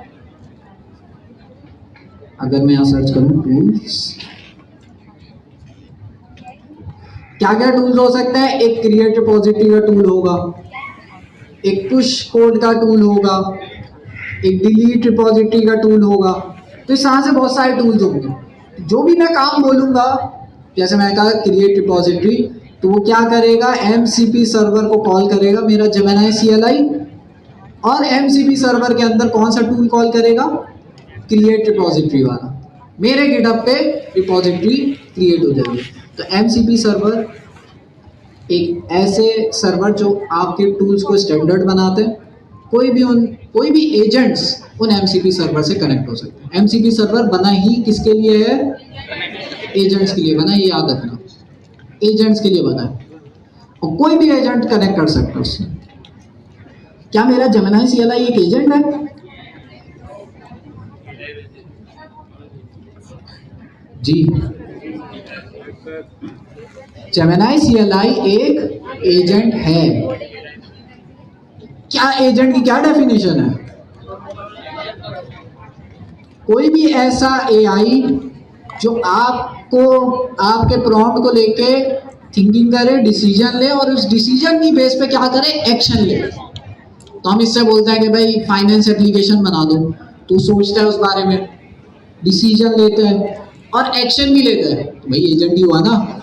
अगर मैं यहाँ सर्च करूं टूल्स, क्या क्या टूल्स हो सकते हैं। एक क्रिएट रिपोजिटरी का टूल होगा, एक पुश कोड का टूल होगा, एक डिलीट रिपोजिटरी का टूल होगा। तो इस तरह से बहुत सारे टूल्स होंगे। जो भी मैं काम बोलूंगा, जैसे मैंने कहा क्रिएट रिपोजिटरी, तो वो क्या करेगा, एमसीपी सर्वर को कॉल करेगा मेरा जेमिनी CLI, और एमसीपी सर्वर के अंदर कौन सा टूल कॉल करेगा, क्रिएट रिपोजिटरी वाला। मेरे गिटहब पे रिपोजिटरी क्रिएट हो जाएगी। तो एमसीपी सर्वर एक ऐसे सर्वर जो आपके टूल्स को स्टैंडर्ड बनाते हैं। कोई भी एजेंट्स उन एमसीपी सर्वर से कनेक्ट हो सकते हैं। एमसीपी सर्वर बना ही किसके लिए है, एजेंट्स के लिए बना, ये याद रखना, एजेंट्स के लिए बना है, और कोई भी एजेंट कनेक्ट कर सकता है उससे। क्या मेरा जेमिनी CLI एक एजेंट है? जी, जेमिनी CLI एक एजेंट है। क्या एजेंट की क्या डेफिनेशन है, कोई भी ऐसा AI जो आपको आपके प्रॉम्प्ट को लेके थिंकिंग करे, डिसीजन ले, और उस डिसीजन की बेस पे क्या करे, एक्शन ले। तो हम इससे बोलते हैं कि भाई फाइनेंस एप्लीकेशन बना दो, तो सोचता है उस बारे में, डिसीजन लेते हैं और एक्शन भी लेते हैं, तो भाई एजेंट ही हुआ ना।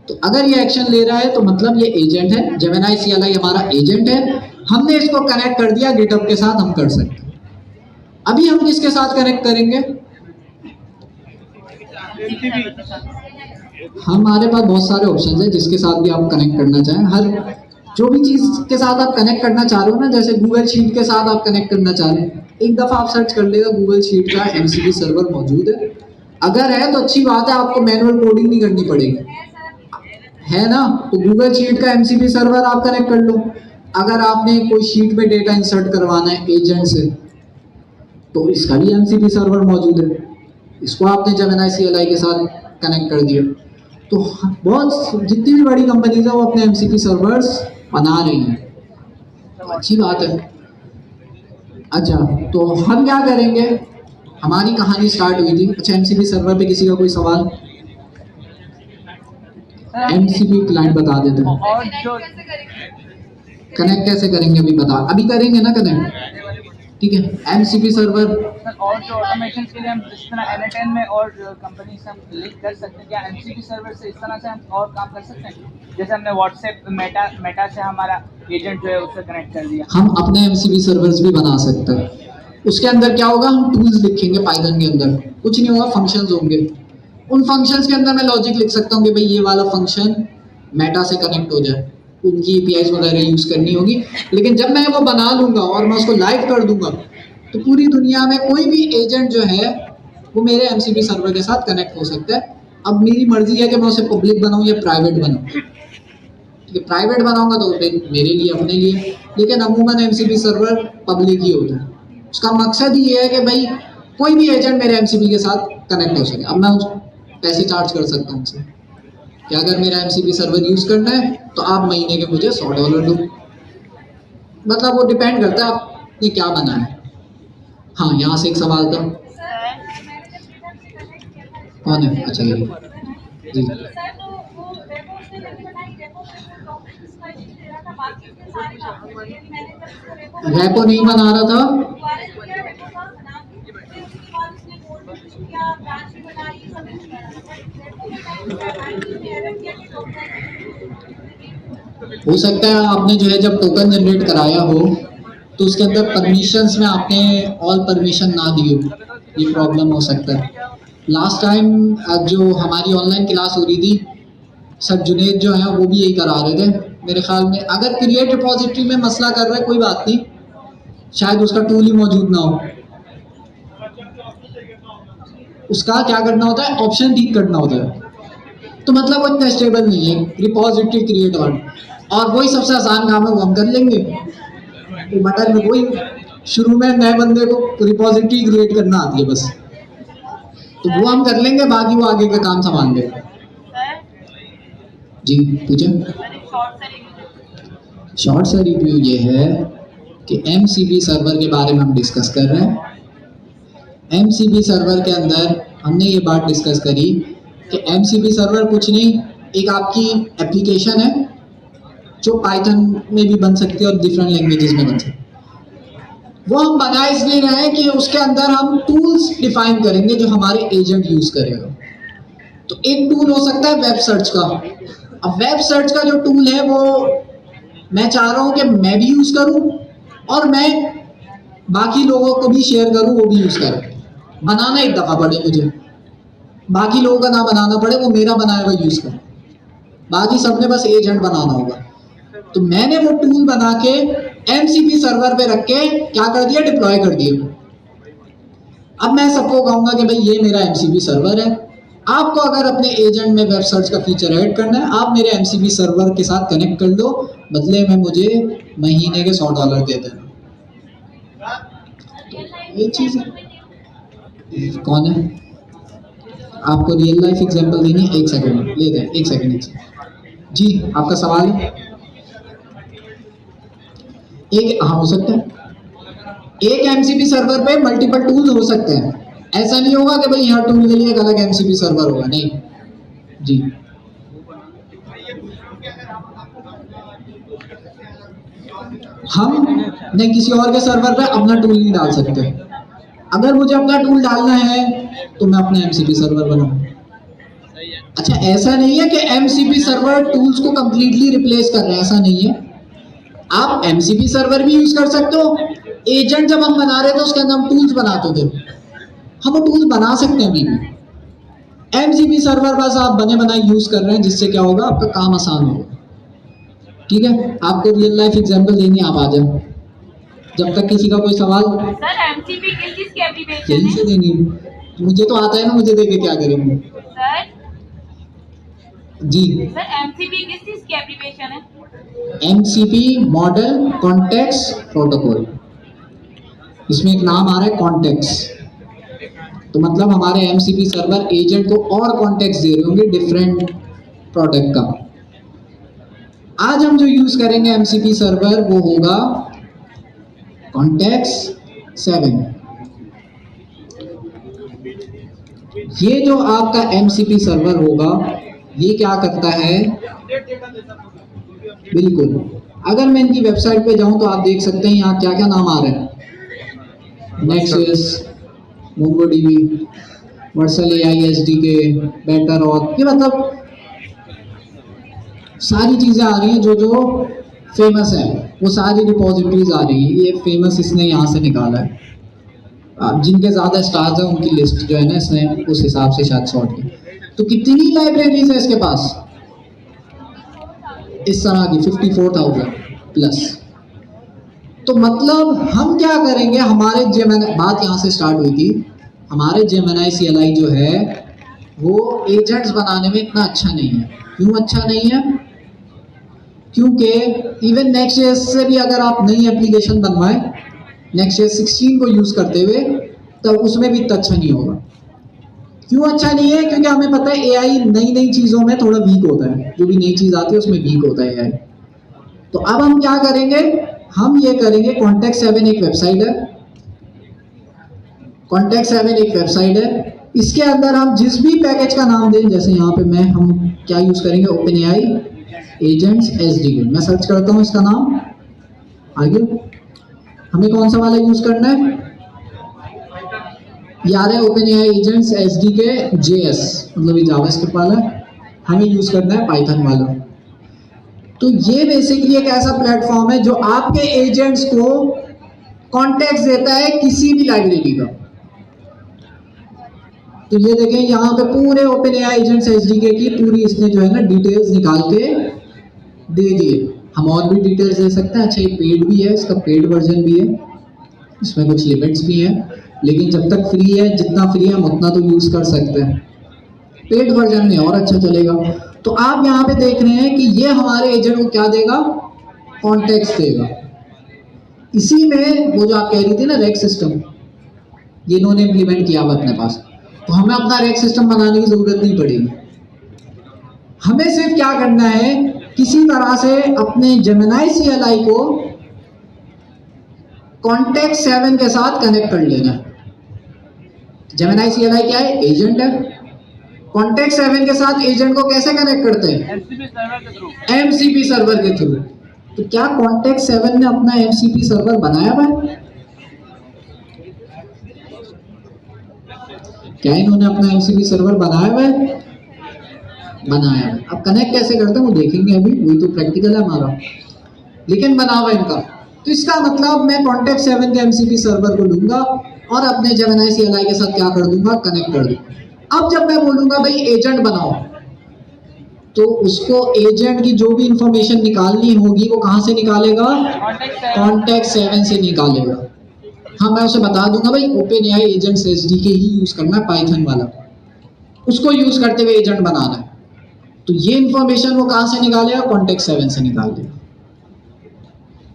तो अगर ये एक्शन ले रहा है तो मतलब ये एजेंट है, जेमिनी CLI हमारा एजेंट है, हमने इसको कनेक्ट कर दिया गिटहब के साथ, हम कर सकते हैं। अभी हम किसके साथ कनेक्ट करेंगे? हमारे पास बहुत सारे ऑप्शन हैं जिसके साथ भी आप कनेक्ट करना चाहें। हर जो भी चीज के साथ आप कनेक्ट करना चाह रहे हो ना, जैसे गूगल शीट के साथ आप कनेक्ट करना चाह रहे हैं, एक दफा आप सर्च कर लेगा गूगल शीट का MCP सर्वर मौजूद है। अगर है तो अच्छी बात है, आपको मैनुअल कोडिंग नहीं करनी पड़ेगी, है ना। तो गूगल शीट का MCP सर्वर आप कनेक्ट कर लो। अगर आपने कोई शीट में डेटा इंसर्ट करवाना है एजेंट से, तो इसका भी MCP सर्वर मौजूद है, इसको आपने जेमिनी CLI के साथ कनेक्ट कर दिया। तो बहुत जितनी भी बड़ी कंपनीज है वो अपने MCP सर्वर्स बना रही हैं, तो अच्छी बात है। अच्छा, तो हम क्या करेंगे, हमारी कहानी स्टार्ट हुई थी। अच्छा, MCP सर्वर पे किसी का कोई सवाल? MCP क्लाइंट बता देते हैं, और जो कनेक्ट कैसे करेंगे अभी बता, अभी करेंगे ना कनेक्ट, ठीक है। MCP सर्वर और जो ऑटोमेशन के लिए हम जिस तरह N10 में और कंपनी से हम लिंक कर सकते हैं, क्या MCP सर्वर से इस तरह से हम और काम कर सकते हैं? जैसे हमने व्हाट्सएप मेटा से हमारा एजेंट जो है उससे कनेक्ट कर दिया, हम अपने MCP सर्वर्स भी बना सकते हैं। उसके अंदर क्या होगा, हम टूल्स लिखेंगे पाइथन के अंदर, कुछ नहीं होगा, फंक्शंस होंगे। उन फंक्शंस के अंदर मैं लॉजिक लिख सकता हूँ कि भाई ये वाला फंक्शन मेटा से कनेक्ट हो जाए, उनकी APIs वगैरह यूज करनी होगी। लेकिन जब मैं वो बना लूंगा और मैं उसको लाइव कर दूंगा, तो पूरी दुनिया में कोई भी एजेंट जो है वो मेरे MCP सर्वर के साथ कनेक्ट हो सकता है। अब मेरी मर्जी है कि मैं उसे पब्लिक बनाऊं या प्राइवेट बनाऊं। ठीक है, प्राइवेट बनाऊंगा तो मेरे लिए, अपने लिए, लेकिन अमूमन MCP सर्वर पब्लिक ही होता है। उसका मकसद ये है कि भाई कोई भी एजेंट मेरे MCP के साथ कनेक्ट हो सके। अब मैं पैसे चार्ज कर सकता हूँ उनसे कि अगर मेरा MCP सर्वर यूज करना है तो आप महीने के मुझे $100 दो। मतलब वो डिपेंड करता है आपने क्या बनाया है। हाँ, यहाँ से एक सवाल था, कौन है? अच्छा, ये जी, रेपो नहीं बना रहा था, हो सकता है आपने जो है जब टोकन जनरेट कराया हो तो उसके अंदर परमिशंस में आपने ऑल परमिशन ना दी हो, ये प्रॉब्लम हो सकता है। लास्ट टाइम जो हमारी ऑनलाइन क्लास हो रही थी, सर जुनेद जो है वो भी यही करा रहे थे मेरे ख्याल में। अगर क्रिएट रिपोजिटरी में मसला कर रहा है कोई बात नहीं, शायद उसका टूल ही मौजूद ना हो। उसका क्या करना होता है, ऑप्शन ठीक करना होता है। तो मतलब वो इतना स्टेबल नहीं है रिपोजिटरी क्रिएट और वही सबसे आसान काम है, वो हम कर लेंगे। तो बटन में वही शुरू में नए बंदे को रिपोजिटरी क्रिएट करना आती है बस, तो वो हम कर लेंगे, बाकी वो आगे का काम संभाल लेगा। जी पूछें। शॉर्ट सा रिव्यू ये है कि MCP सर्वर के बारे में हम डिस्कस कर रहे हैं। MCP सर्वर के अंदर हमने ये बात डिस्कस करी कि MCP सर्वर कुछ नहीं, एक आपकी एप्लीकेशन है जो पाइथन में भी बन सकती है और डिफरेंट लैंग्वेजेस में बन सकती है। वो हम बना इसलिए रहे हैं कि उसके अंदर हम टूल्स डिफाइन करेंगे जो हमारे एजेंट यूज करेगा। तो एक टूल हो सकता है वेब सर्च का। अब वेब सर्च का जो टूल है वो मैं चाह रहा हूँ कि मैं भी यूज करूँ और मैं बाकी लोगों को भी शेयर करूँ, वो भी यूज करें। बनाना एक दफा पड़े मुझे, बाकी लोगों का ना बनाना पड़े, वो मेरा बनाया हुआ यूज करें, बाकी सबने बस एजेंट बनाना होगा। तो मैंने वो टूल बना के MCP सर्वर पे रख के क्या कर दिया, डिप्लॉय कर दिया। अब मैं सबको कहूंगा कि भाई ये मेरा MCP सर्वर है, आपको अगर अपने एजेंट में वेब सर्च का फीचर ऐड करना है, आप मेरे MCP सर्वर के साथ कनेक्ट कर लो, बदले में मुझे महीने के $100 दे देना। ये चीज है। कौन है? आपको रियल लाइफ एग्जांपल देनी है? एक सेकंड ले दें, एक सेकंड जी, आपका सवाल है? एक हाँ हो सकता है, एक MCP सर्वर पे मल्टीपल टूल्स हो सकते हैं। ऐसा नहीं होगा कि भाई यहाँ टूल के लिए एक अलग MCP सर्वर होगा, नहीं जी। हम नहीं किसी और के सर्वर पे अपना टूल नहीं डाल सकते। अगर मुझे अपना टूल डालना है तो मैं अपना MCP सर्वर बनाऊं, अच्छा, ऐसा नहीं है कि MCP सर्वर टूल्स को कंप्लीटली रिप्लेस कर रहे हैं, ऐसा नहीं है। आप MCP सर्वर भी यूज कर सकते हो। एजेंट जब हम बना रहे थे उसके अंदर हम टूल्स बनाते थे, हम वो टूल्स बना सकते हैं अभी भी। MCP सर्वर बस आप बने बनाए यूज कर रहे हैं, जिससे क्या होगा, आपका काम आसान होगा। ठीक है, आपको रियल लाइफ एग्जांपल देनी, आप आ जाओ। जब तक किसी का कोई सवाल, सर एमसीपी किस चीज की एप्लीकेशन यही से है? देनी है। मुझे तो आता है ना, मुझे देके क्या करेंगे। सर जी, सर एमसीपी किस चीज की एप्लीकेशन है? MCP मॉडल कॉन्टेक्स्ट प्रोटोकॉल, इसमें एक नाम आ रहा है कॉन्टेक्स्ट, तो मतलब हमारे MCP सर्वर एजेंट को और कॉन्टेक्स्ट दे रहे होंगे डिफरेंट प्रोडक्ट का। आज हम जो यूज करेंगे MCP सर्वर वो होगा कॉन्टेक्स्ट 7। ये जो आपका MCP सर्वर होगा, ये क्या करता है, बिल्कुल, अगर मैं इनकी वेबसाइट पे जाऊं तो आप देख सकते हैं यहाँ क्या क्या नाम आ रहे हैं, nexus, MongoDB, Vercel AI SDK, better auth, ये मतलब सारी चीजें आ रही हैं जो जो फेमस है, वो सारी रिपोजिटरीज आ रही है। ये फेमस इसने यहाँ से निकाला है, जिनके ज़्यादा स्टार्स हैं उनकी लिस्ट जो है ना इसने उस हिसाब से शायद सॉर्ट की। तो कितनी लाइब्रेरीज है इसके पास इस तरह की, 54,000 प्लस। तो मतलब हम क्या करेंगे, हमारे जेमिनी, बात यहाँ से स्टार्ट हुई थी, हमारे जेमिनी CLI जो है वो एजेंट्स बनाने में इतना अच्छा नहीं है। क्यों अच्छा नहीं है? क्योंकि इवन Next.js से भी अगर आप नई एप्लीकेशन बनवाएं Next.js 16 को यूज करते हुए, तब उसमें भी इतना अच्छा नहीं होगा। क्यों अच्छा नहीं है? क्योंकि हमें पता है AI नई नई चीजों में थोड़ा वीक होता है, जो भी नई चीज आती है उसमें वीक होता है AI। तो अब हम क्या करेंगे, हम ये करेंगे, कॉन्टेक्स्ट 7 एक वेबसाइट है, कॉन्टेक्स्ट 7 एक वेबसाइट है, इसके अंदर हम जिस भी पैकेज का नाम दें, जैसे यहाँ पे हम क्या यूज करेंगे, OpenAI एजेंट्स SDK, मैं सर्च करता हूँ इसका नाम, आगे हमें कौन सा वाला यूज करना है, याद है OpenAI एजेंट्स SDK JS, मतलब ये जावास्क्रिप्ट वाला है, हमें यूज करना है पाइथन वाला। तो ये बेसिकली एक ऐसा प्लेटफॉर्म है जो आपके एजेंट्स को कॉन्टेक्स्ट देता है किसी भी लाइब्रेरी का। तो ये देखें यहाँ पे पूरे OpenAI एजेंट्स SDK की पूरी इसने जो है ना डिटेल्स निकाल के दे दिए। हम और भी डिटेल्स दे सकते हैं। अच्छा, ये पेड भी है, इसका पेड वर्जन भी है, इसमें कुछ लिमिट्स भी हैं, लेकिन जब तक फ्री है, जितना फ्री है हम उतना तो यूज कर सकते हैं। पेड वर्जन में और अच्छा चलेगा। तो आप यहाँ पे देख रहे हैं कि ये हमारे एजेंट को क्या देगा, कॉन्टेक्स्ट देगा। इसी में वो जो आप कह रही थी ना रैक सिस्टम, ये इन्होंने इम्प्लीमेंट किया हुआ अपने पास, तो हमें अपना रैक सिस्टम बनाने की जरूरत नहीं पड़ेगी। हमें सिर्फ क्या करना है, किसी तरह से अपने जेमिनी CLI को कॉन्टेक्स्ट 7 के साथ कनेक्ट कर लेना है। जेमिनी CLI क्या है, एजेंट है। कॉन्टेक्स्ट 7 के साथ एजेंट को कैसे कनेक्ट करते हैं, MCP सर्वर के थ्रू। MCP सर्वर के थ्रू। तो क्या कॉन्टेक्स्ट 7 ने अपना MCP सर्वर बनाया हुआ है? क्या इन्होंने अपना MCP सर्वर बनाया हुआ है? बनाया है। अब कनेक्ट कैसे करते हैं वो देखेंगे अभी, वही तो प्रैक्टिकल है हमारा, लेकिन बना हुआ इनका। तो इसका मतलब मैं कॉन्टेक्स्ट 7 के MCP सर्वर को लूंगा और अपने जेमिनी CLI के साथ क्या कर दूंगा, कनेक्ट कर दूंगा। अब जब मैं बोलूंगा भाई एजेंट बनाओ, तो उसको एजेंट की जो भी इंफॉर्मेशन निकालनी होगी वो कहाँ से निकालेगा, कॉन्टेक्स्ट 7 से निकालेगा। हाँ, मैं उसे बता दूंगा भाई OpenAI एजेंट्स SDK ही यूज करना है, पाइथन वाला, उसको यूज करते हुए एजेंट बनाना है। तो ये इंफॉर्मेशन वो कहाँ से निकालेगा, कॉन्टेक्स्ट 7 से निकाल देगा।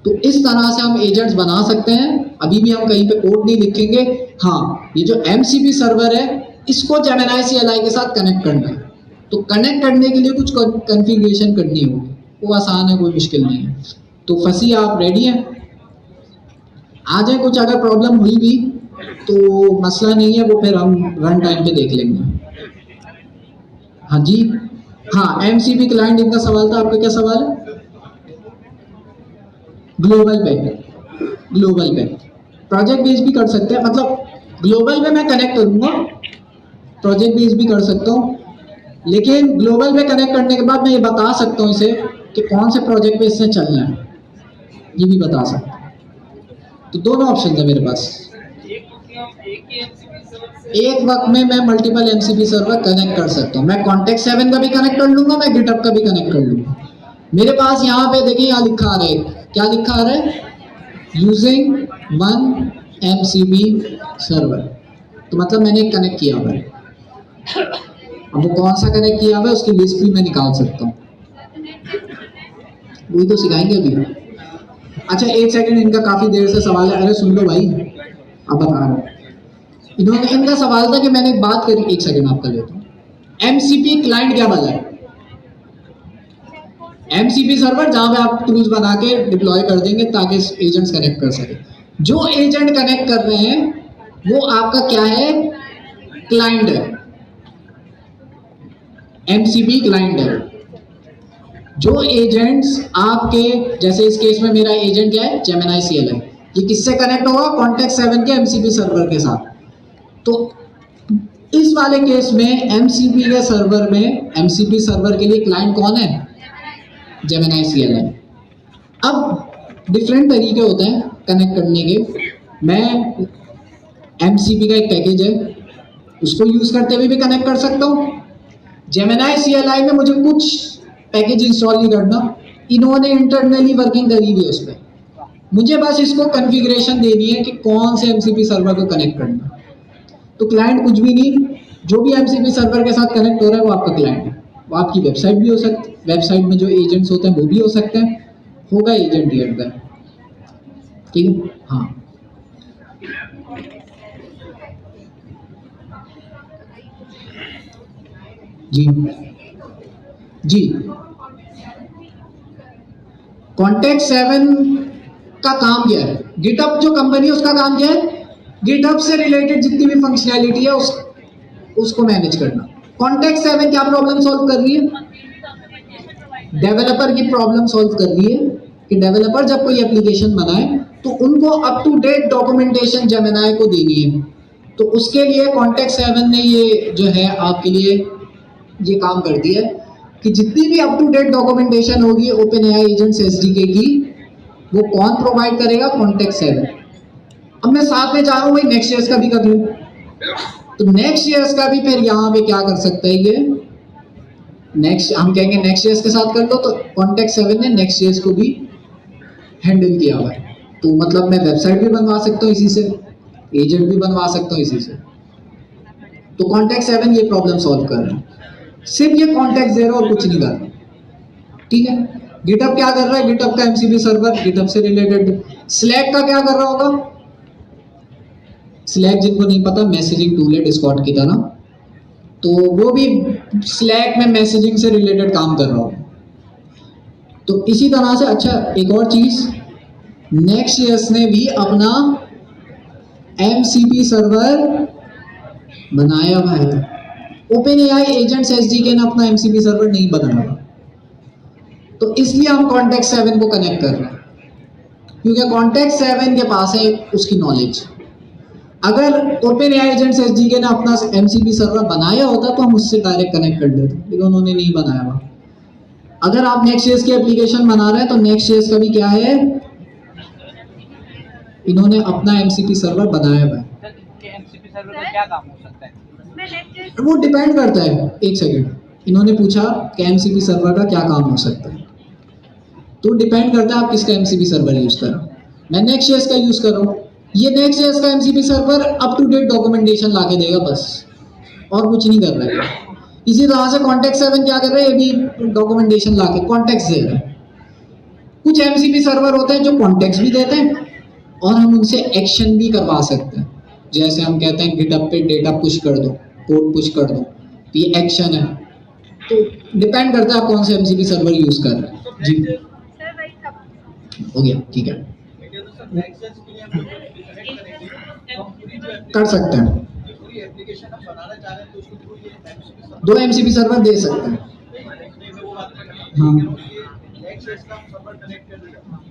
तो इस तरह से हम एजेंट्स बना सकते हैं। अभी भी हम कहीं पे कोड नहीं लिखेंगे। हाँ, ये जो MCP सर्वर है इसको जेमिनी CLI के साथ कनेक्ट करना है। तो कनेक्ट करने के लिए कुछ कॉन्फ़िगरेशन करनी होगी, वो आसान है, कोई मुश्किल नहीं है। तो फंसी, आप रेडी हैं? आ जाए। कुछ अगर प्रॉब्लम हुई भी तो मसला नहीं है, वो फिर हम रन टाइम पे देख लेंगे। हाँ जी, हाँ, MCP क्लाइंट इनका सवाल था, आपका क्या सवाल है? ग्लोबल पे, ग्लोबल पे प्रोजेक्ट बेस भी कर सकते हैं, मतलब ग्लोबल पे मैं कनेक्ट करूंगा, प्रोजेक्ट बेस भी कर सकता हूँ। लेकिन ग्लोबल में कनेक्ट करने के बाद मैं ये बता सकता हूँ इसे कि कौन से प्रोजेक्ट पे इससे चलना है, ये भी बता सकता हूँ। तो दोनों ऑप्शन है मेरे पास। एक वक्त में मैं मल्टीपल MCP सर्वर कनेक्ट कर सकता हूँ। मैं कॉन्टेक्स्ट 7 का भी कनेक्ट कर लूंगा, मैं गिटहब का भी कनेक्ट कर लूंगा। मेरे पास यहाँ पे देखिए, यहाँ लिखा आ रहा है, क्या लिखा आ रहा है, यूजिंग 1 MCP सर्वर। तो मतलब मैंने कनेक्ट किया हुआ है। अब वो कौन सा कनेक्ट किया हुआ है उसकी लिस्ट भी मैं निकाल सकता हूँ, वही तो सिखाएंगे अभी। अच्छा एक सेकंड, इनका काफी देर से सवाल है, अरे सुन लो भाई, अब बता रहा हूँ। इन्होंने, इनका सवाल था कि मैंने एक बात करी, एक सेकंड आपका लेता हूँ। MCP क्लाइंट क्या बोला है? MCP सर्वर जहां पे आप टूल्स बना के डिप्लॉय कर देंगे ताकि एजेंट्स कनेक्ट कर सके। जो एजेंट कनेक्ट कर रहे हैं वो आपका क्या है, क्लाइंट है, MCP क्लाइंट है। जो एजेंट्स आपके, जैसे इस केस में मेरा एजेंट क्या है, जेमिनी CLI, ये किससे कनेक्ट होगा, कॉन्टेक्स्ट 7 के MCP सर्वर के साथ। तो इस वाले केस में MCP के सर्वर में, MCP सर्वर के लिए क्लाइंट कौन है, जेमिनी CLI। अब डिफरेंट तरीके होते हैं कनेक्ट करने के। मैं MCP का एक पैकेज है, उसको यूज करते हुए भी कनेक्ट कर सकता हूँ। जेमिनी CLI में मुझे कुछ पैकेज इंस्टॉल नहीं करना, इन्होंने इंटरनली वर्किंग करी हुई है उस पर। मुझे बस इसको कॉन्फ़िगरेशन देनी है कि कौन से MCP सर्वर को कनेक्ट करना। तो क्लाइंट कुछ भी नहीं, जो भी MCP सर्वर के साथ कनेक्ट हो रहा है वो आपका क्लाइंट है। वो आपकी वेबसाइट भी हो सकती है, वेबसाइट में जो एजेंट्स होते हैं वो भी हो सकते हैं, होगा एजेंट ही होता है, ठीक है। हाँ जी जी, कॉन्टेक्स्ट 7 का काम क्या है, गिटहब जो कंपनी है उसका काम क्या है, गिटहब से रिलेटेड जितनी भी फंक्शनैलिटी है उसको मैनेज करना। कॉन्टेक्स्ट 7 क्या प्रॉब्लम सॉल्व कर रही है, डेवलपर की प्रॉब्लम सॉल्व कर रही है कि डेवलपर जब कोई एप्लीकेशन बनाए तो उनको up to date documentation Gemini को देनी है। तो उसके लिए कॉन्टेक्स्ट 7 ने ये जो है आपके लिए ये काम कर दिया है कि जितनी भी अप टू डेट डॉक्यूमेंटेशन होगी OpenAI एजेंट्स SDK की, वो कौन प्रोवाइड करेगा, कॉन्टेक्स्ट 7। अब मैं साथ में चाह रहा हूँ भाई नेक्स्ट.js का भी कर लूँ, तो नेक्स्ट.js का भी फिर यहाँ पे क्या कर सकता है ये, नेक्स्ट हम कहेंगे नेक्स्ट.js के साथ कर लो, तो कॉन्टेक्स्ट 7 ने नेक्स्ट.js को भी हैंडल किया हुआ है। तो मतलब मैं वेबसाइट भी बनवा सकता हूँ इसी से, एजेंट भी बनवा सकता हूँ इसी से। तो कॉन्टेक्स्ट 7 ये प्रॉब्लम सॉल्व कर रहा है, सिर्फ ये कॉन्टेक्स्ट दे रहा है और कुछ नहीं कर रहा, ठीक है। गिटहब क्या कर रहा है, गिटहब का MCP सर्वर गिटहब से रिलेटेड। स्लैक का क्या कर रहा होगा, स्लैक जिनको नहीं पता मैसेजिंग टूल है डिस्कॉर्ड की तरह, तो वो भी स्लैक में मैसेजिंग से रिलेटेड काम कर रहा होगा। तो इसी तरह से, अच्छा एक और चीज, नेक्स्ट.js ने भी अपना MCP सर्वर बनाया हुआ है। OpenAI एजेंट्स SDK ने अपना MCP सर्वर नहीं बनाया, तो इसलिए हम कॉन्टेक्स्ट 7 को कनेक्ट कर रहे हैं, क्योंकि कॉन्टेक्स्ट 7 के पास है उसकी नॉलेज। अगर OpenAI एजेंट्स SDK ने अपना MCP सर्वर बनाया होता तो हम उससे डायरेक्ट कनेक्ट कर लेते, लेकिन उन्होंने नहीं बनाया हुआ। अगर आप नेक्स्ट.js की एप्लीकेशन बना रहे हैं तो नेक्स्ट.js का भी क्या है, इन्होंने अपना MCP सर्वर बनाया हुआ है। MCP सर्वर का क्या काम हो सकता है? वो डिपेंड करता है, एक सेकंड, इन्होंने पूछा कि MCP सर्वर का क्या काम हो सकता है, तो डिपेंड करता है आप किसका MCP सर्वर यूज कर रहे हो। मैं नेक्स्ट.js का यूज कर रहा हूँ, ये नेक्स्ट.js का MCP server up to date documentation लाके देगा बस, और कुछ नहीं कर रहा है। इसी तरह से कॉन्टेक्स्ट 7 क्या कर रहा है, ये भी डॉक्यूमेंटेशन लाके कॉन्टेक्स्ट दे रहा है। कुछ MCP सर्वर होते हैं जो कॉन्टेक्स्ट भी देते हैं और हम उनसे एक्शन भी करवा सकते हैं, जैसे हम कहते हैं गिटहब पे डेटा पुश कर दो, कोड पुश कर दो, तो ये एक्शन है। तो डिपेंड करता है आप कौन से MCP सर्वर यूज कर रहे हैं। जी हो गया, ठीक है, कर सकते हैं, 2 MCP सर्वर दे सकते हैं। हाँ,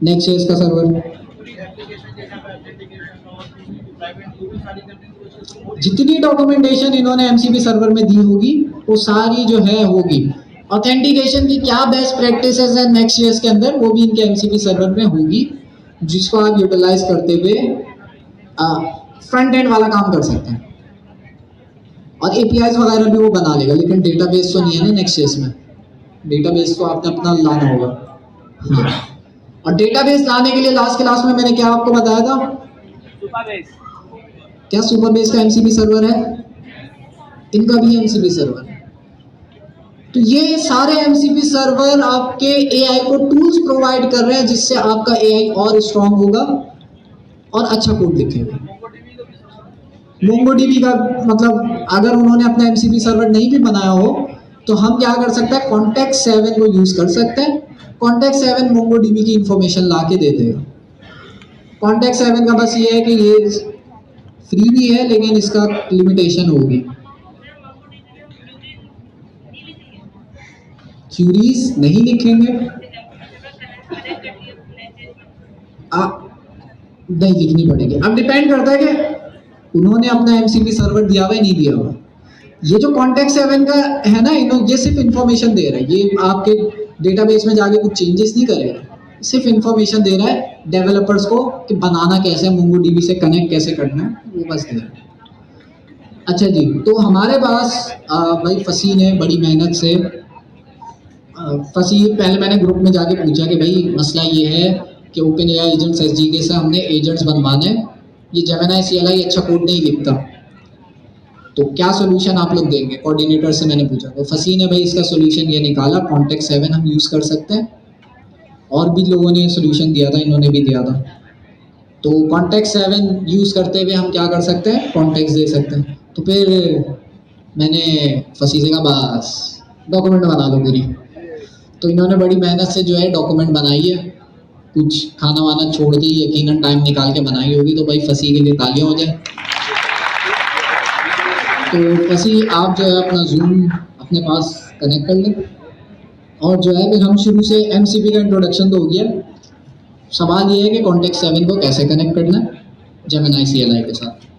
नेक्स्ट.js का सर्वर, जितनी डॉक्यूमेंटेशन इन्होंने MCP सर्वर में दी होगी वो सारी जो है होगी। ऑथेंटिकेशन की क्या बेस्ट प्रैक्टिसेस है नेक्स्ट.जेएस के अंदर, वो भी इनके एमसीपी सर्वर में होगी, जिसको आप यूटिलाइज करते हुए फ्रंट एंड वाला काम कर सकते हैं। और एपीआईज वगैरह भी वो बना लेगा, लेकिन डेटाबेस तो नहीं है ना नेक्स्ट.जेएस में, डेटाबेस तो आपने अपना लाना होगा। हाँ, और डेटाबेस लाने के लिए लास्ट क्लास में मैंने क्या आपको बताया था, सुपरबेस। क्या सुपरबेस का एमसीपी सर्वर है? इनका भी एमसीपी सर्वर है। तो ये सारे एमसीपी सर्वर आपके एआई को टूल्स प्रोवाइड कर रहे हैं, जिससे आपका एआई और स्ट्रांग होगा और अच्छा कोड लिखेगा। मोंगोडीबी का मतलब अगर उन्होंने अपना एमसीपी सर्वर नहीं भी बनाया हो तो हम क्या कर सकते हैं, कॉन्टेक्स्ट 7 को यूज कर सकते हैं। कॉन्टेक्स्ट 7 मोंगोडीबी की इंफॉर्मेशन ला के दे देगा। कॉन्टेक्स्ट 7 का बस ये है कि ये फ्री भी है, लेकिन इसका लिमिटेशन होगी। क्यूरीज नहीं लिखेंगे, नहीं लिखनी पड़ेगी। अब डिपेंड करता है कि उन्होंने अपना एमसीपी सर्वर दिया हुआ है नहीं दिया हुआ। ये जो कॉन्टेक्स्ट 7 का है ना, ये सिर्फ इंफॉर्मेशन दे रहा है, ये आपके डेटाबेस में जाके कुछ चेंजेस नहीं करेगा, सिर्फ इंफॉर्मेशन दे रहा है डेवलपर्स को कि बनाना कैसे है, मोंगोडीबी से कनेक्ट कैसे करना है, वो बस दे रहा है। अच्छा जी, तो हमारे पास भाई फसी ने बड़ी मेहनत से फसी, पहले मैंने ग्रुप में जाके पूछा कि भाई मसला ये है कि ओपन एआई एजेंट्स एसडीके से हमने एजेंट्स बनवाने, ये जेमिनी सीएलआई अच्छा कोड नहीं लिखता, तो क्या सोल्यूशन आप लोग देंगे? कोऑर्डिनेटर से मैंने पूछा, तो फसी ने भाई इसका सोल्यूशन ये निकाला, कॉन्टेक्स्ट 7 हम यूज़ कर सकते हैं। और भी लोगों ने सोल्यूशन दिया था, इन्होंने भी दिया था। तो कॉन्टेक्स्ट 7 यूज़ करते हुए हम क्या कर सकते हैं, कॉन्टेक्स्ट दे सकते हैं। तो फिर मैंने फसी से कहा बस डॉक्यूमेंट बना दो पूरी। तो इन्होंने बड़ी मेहनत से जो है डॉक्यूमेंट बनाई है, कुछ खाना वाना छोड़ के यकीनन टाइम निकाल के बनाई होगी, तो भाई फसी के लिए तालियां हो जाए। तो फसी आप जो है अपना जूम अपने पास कनेक्ट कर लें, और जो है फिर हम शुरू से एमसीपी का इंट्रोडक्शन तो हो गया, सवाल ये है कि कॉन्टेक्स्ट 7 को कैसे कनेक्ट करना है जेमिनी सीएलआई के साथ।